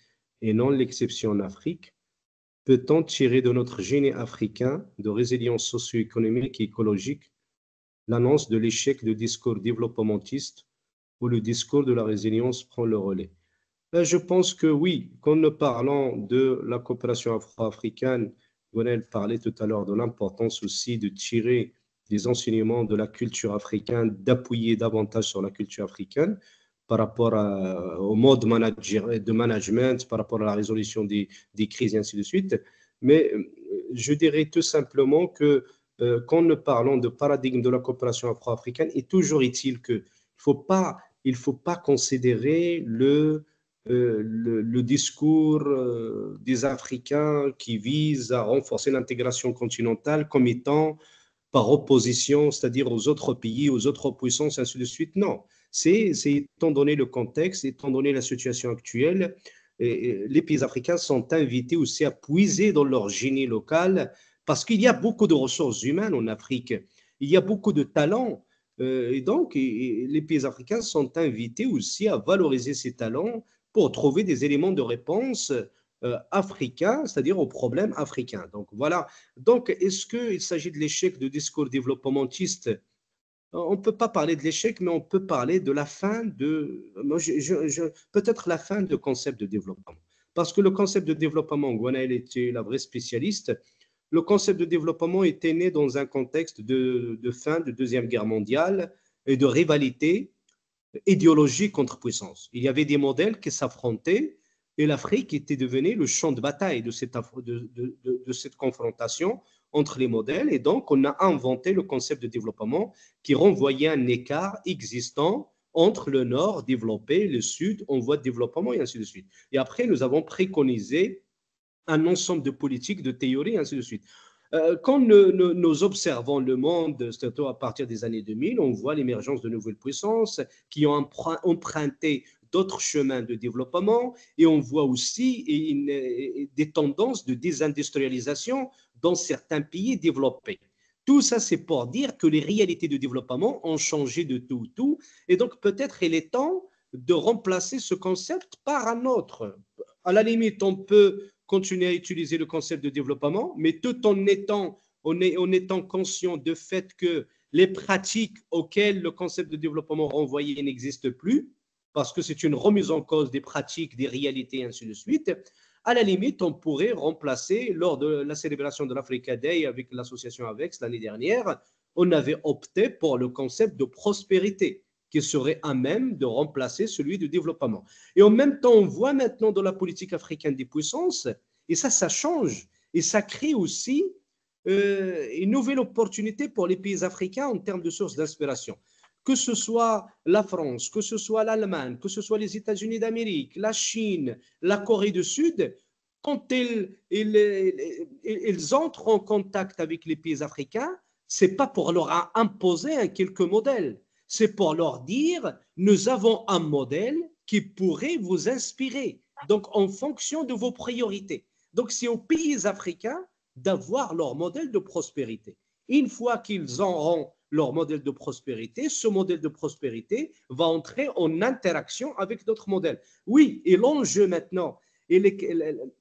et non l'exception en Afrique. Peut-on tirer de notre génie africain de résilience socio-économique et écologique l'annonce de l'échec de discours développementistes où le discours de la résilience prend le relais? Là, je pense que oui, quand nous parlons de la coopération afro-africaine, Gonel parlait tout à l'heure de l'importance aussi de tirer des enseignements de la culture africaine, d'appuyer davantage sur la culture africaine par rapport au mode de management, par rapport à la résolution des crises et ainsi de suite. Mais je dirais tout simplement que quand nous parlons de paradigme de la coopération afro-africaine, et toujours est-il qu'il ne faut pas considérer le discours des Africains qui vise à renforcer l'intégration continentale comme étant par opposition, c'est-à-dire aux autres pays, aux autres puissances, ainsi de suite. Non, c'est étant donné le contexte, étant donné la situation actuelle, les pays africains sont invités aussi à puiser dans leur génie local parce qu'il y a beaucoup de ressources humaines en Afrique, il y a beaucoup de talents. Et donc, les pays africains sont invités aussi à valoriser ces talents pour trouver des éléments de réponse africains, c'est-à-dire aux problèmes africains. Donc, voilà. Donc, est-ce qu'il s'agit de l'échec de discours développementistes? On ne peut pas parler de l'échec, mais on peut parler de la fin de, peut-être la fin de concept de développement. Parce que le concept de développement, Gwenaëlle était la vraie spécialiste, le concept de développement était né dans un contexte de fin de Deuxième Guerre mondiale et de rivalité idéologique contre puissance. Il y avait des modèles qui s'affrontaient et l'Afrique était devenue le champ de bataille de cette confrontation entre les modèles. Et donc, on a inventé le concept de développement qui renvoyait un écart existant entre le Nord développé, le Sud en voie de développement, et ainsi de suite. Et après, nous avons préconisé un ensemble de politiques, de théories, et ainsi de suite. Quand nous observons le monde, surtout à partir des années 2000, on voit l'émergence de nouvelles puissances qui ont emprunté d'autres chemins de développement et on voit aussi des tendances de désindustrialisation dans certains pays développés. Tout ça, c'est pour dire que les réalités de développement ont changé de tout. Et donc, peut-être il est temps de remplacer ce concept par un autre. À la limite, on peut continuer à utiliser le concept de développement, mais tout en étant conscient du fait que les pratiques auxquelles le concept de développement renvoyé n'existe plus, parce que c'est une remise en cause des pratiques, des réalités, et ainsi de suite. À la limite, on pourrait remplacer, lors de la célébration de l'Africa Day avec l'association AVEX l'année dernière, on avait opté pour le concept de prospérité qui serait à même de remplacer celui de développement. Et en même temps, on voit maintenant dans la politique africaine des puissances, et ça change, et ça crée aussi une nouvelle opportunité pour les pays africains en termes de sources d'inspiration. Que ce soit la France, que ce soit l'Allemagne, que ce soit les États-Unis d'Amérique, la Chine, la Corée du Sud, quand ils entrent en contact avec les pays africains, ce n'est pas pour leur imposer un quelque modèle, c'est pour leur dire, nous avons un modèle qui pourrait vous inspirer, donc en fonction de vos priorités. Donc, c'est aux pays africains d'avoir leur modèle de prospérité. Une fois qu'ils auront leur modèle de prospérité, ce modèle de prospérité va entrer en interaction avec d'autres modèles. Oui, et l'enjeu maintenant, et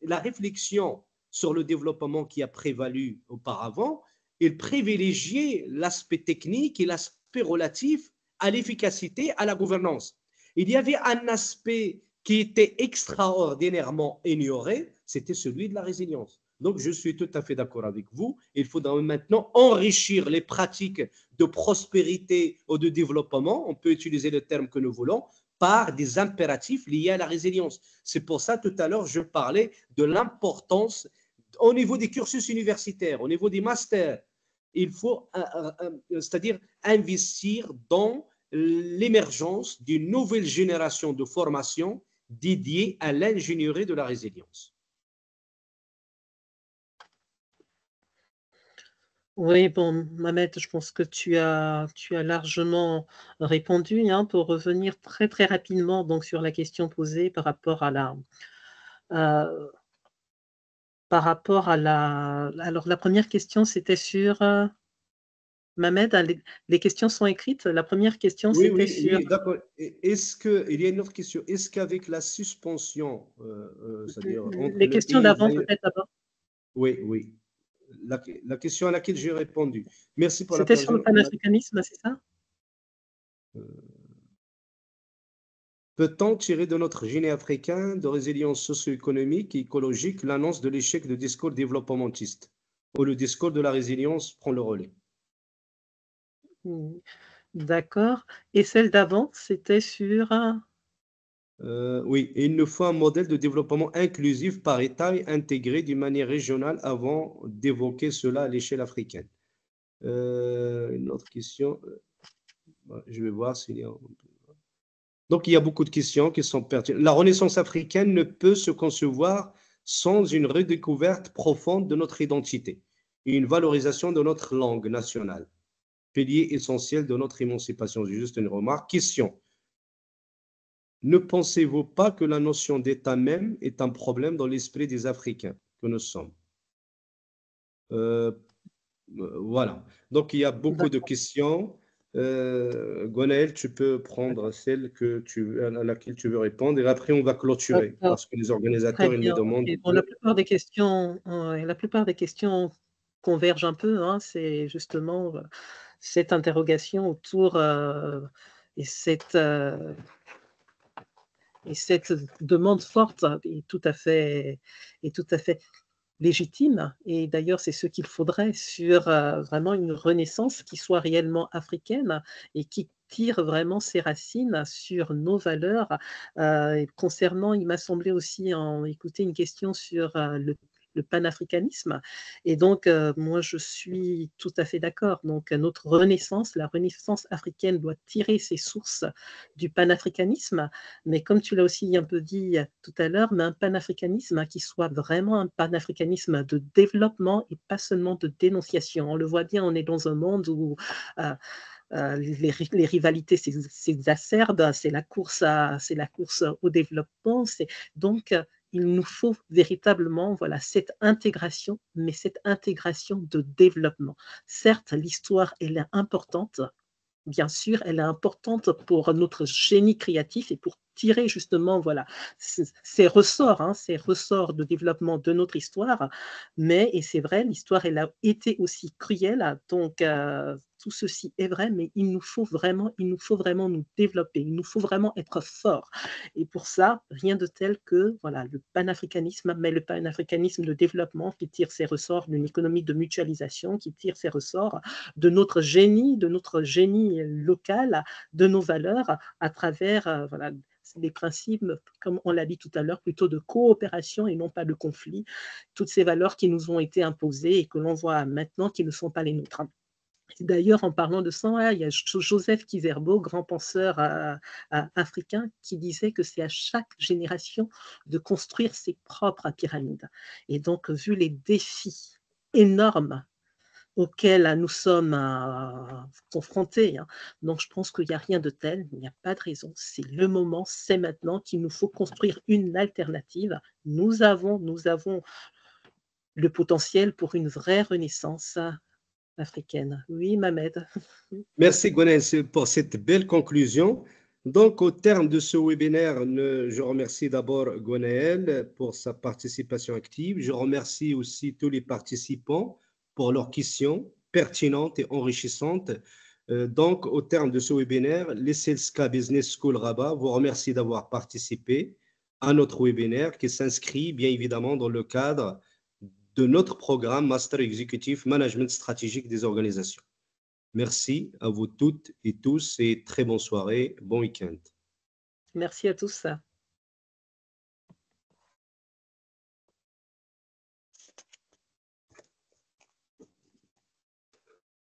la réflexion sur le développement qui a prévalu auparavant, il privilégiait l'aspect technique et l'aspect relatif à l'efficacité, à la gouvernance. Il y avait un aspect qui était extraordinairement ignoré, c'était celui de la résilience. Donc, je suis tout à fait d'accord avec vous. Il faudra maintenant enrichir les pratiques de prospérité ou de développement, on peut utiliser le terme que nous voulons, par des impératifs liés à la résilience. C'est pour ça, tout à l'heure, je parlais de l'importance au niveau des cursus universitaires, au niveau des masters. Il faut, c'est-à-dire investir dans l'émergence d'une nouvelle génération de formation dédiée à l'ingénierie de la résilience. Oui, bon, Mohamed, je pense que tu as largement répondu, hein, pour revenir très, très rapidement donc, sur la question posée par rapport à par rapport à la... Alors, la première question, c'était sur... Mohamed, les questions sont écrites. La première question, Oui, c'était oui, sur... oui, d'accord. Est-ce que, il y a une autre question, est-ce qu'avec la suspension, c'est-à-dire entre Les le questions d'avant, Israël, peut-être d'abord. oui, oui, la question à laquelle j'ai répondu. Merci pour la C'était sur le personne. panafricanisme, c'est ça? Peut-on tirer de notre génie africain de résilience socio-économique et écologique l'annonce de l'échec du discours développementiste, où le discours de la résilience prend le relais? D'accord. Et celle d'avant, c'était sur... Oui, et il nous faut un modèle de développement inclusif par État et intégré d'une manière régionale avant d'évoquer cela à l'échelle africaine. Une autre question, je vais voir s'il y a... Donc, il y a beaucoup de questions qui sont pertinentes. La Renaissance africaine ne peut se concevoir sans une redécouverte profonde de notre identité et une valorisation de notre langue nationale, pilier essentiel de notre émancipation. C'est juste une remarque. Question. Ne pensez-vous pas que la notion d'État même est un problème dans l'esprit des Africains que nous sommes? Voilà. Donc, il y a beaucoup de questions. Gwenaël, tu peux prendre celle à laquelle tu veux répondre et après, on va clôturer D'accord. parce que les Très organisateurs, ils me bien. demandent Ok. Bon, la plupart des questions convergent un peu, hein. C'est justement cette interrogation autour et cette demande forte est tout à fait légitime. Et d'ailleurs, c'est ce qu'il faudrait sur vraiment une renaissance qui soit réellement africaine et qui tire vraiment ses racines sur nos valeurs. Concernant, il m'a semblé aussi en écouter une question sur le panafricanisme. Et donc, moi, je suis tout à fait d'accord. Donc, notre renaissance, la renaissance africaine doit tirer ses sources du panafricanisme, mais comme tu l'as aussi un peu dit tout à l'heure, mais un panafricanisme qui soit vraiment un panafricanisme de développement et pas seulement de dénonciation. On le voit bien, on est dans un monde où euh, les rivalités s'exacerbent, c'est la course au développement. Donc, il nous faut véritablement voilà, cette intégration, mais cette intégration de développement. Certes, l'histoire, elle est importante, bien sûr, elle est importante pour notre génie créatif et pour tirer justement voilà, ces ressorts, hein, ces ressorts de développement de notre histoire. Mais, et c'est vrai, l'histoire, elle a été aussi cruelle. Donc, tout ceci est vrai, mais il nous faut vraiment nous développer. Il nous faut vraiment être forts. Et pour ça, rien de tel que voilà, le panafricanisme, mais le panafricanisme de développement qui tire ses ressorts d'une économie de mutualisation, qui tire ses ressorts de notre génie local, de nos valeurs, à travers voilà, les principes, comme on l'a dit tout à l'heure, plutôt de coopération et non pas de conflit. Toutes ces valeurs qui nous ont été imposées et que l'on voit maintenant qui ne sont pas les nôtres. D'ailleurs, en parlant de ça, il y a Joseph Kizerbo, grand penseur africain, qui disait que c'est à chaque génération de construire ses propres pyramides. Et donc, vu les défis énormes auxquels nous sommes confrontés. Hein. Donc, je pense qu'il n'y a rien de tel, il n'y a pas de raison. C'est le moment, c'est maintenant qu'il nous faut construire une alternative. Nous avons le potentiel pour une vraie renaissance africaine. Oui, Mohamed. Merci Gwenaël pour cette belle conclusion. Donc, au terme de ce webinaire, je remercie d'abord Gwenaël pour sa participation active. Je remercie aussi tous les participants pour leurs questions pertinentes et enrichissantes. Donc, au terme de ce webinaire, l'ESSELSCA Business School Rabat vous remercie d'avoir participé à notre webinaire qui s'inscrit bien évidemment dans le cadre de notre programme Master Executive Management Stratégique des organisations. Merci à vous toutes et tous et très bonne soirée, bon week-end. Merci à tous.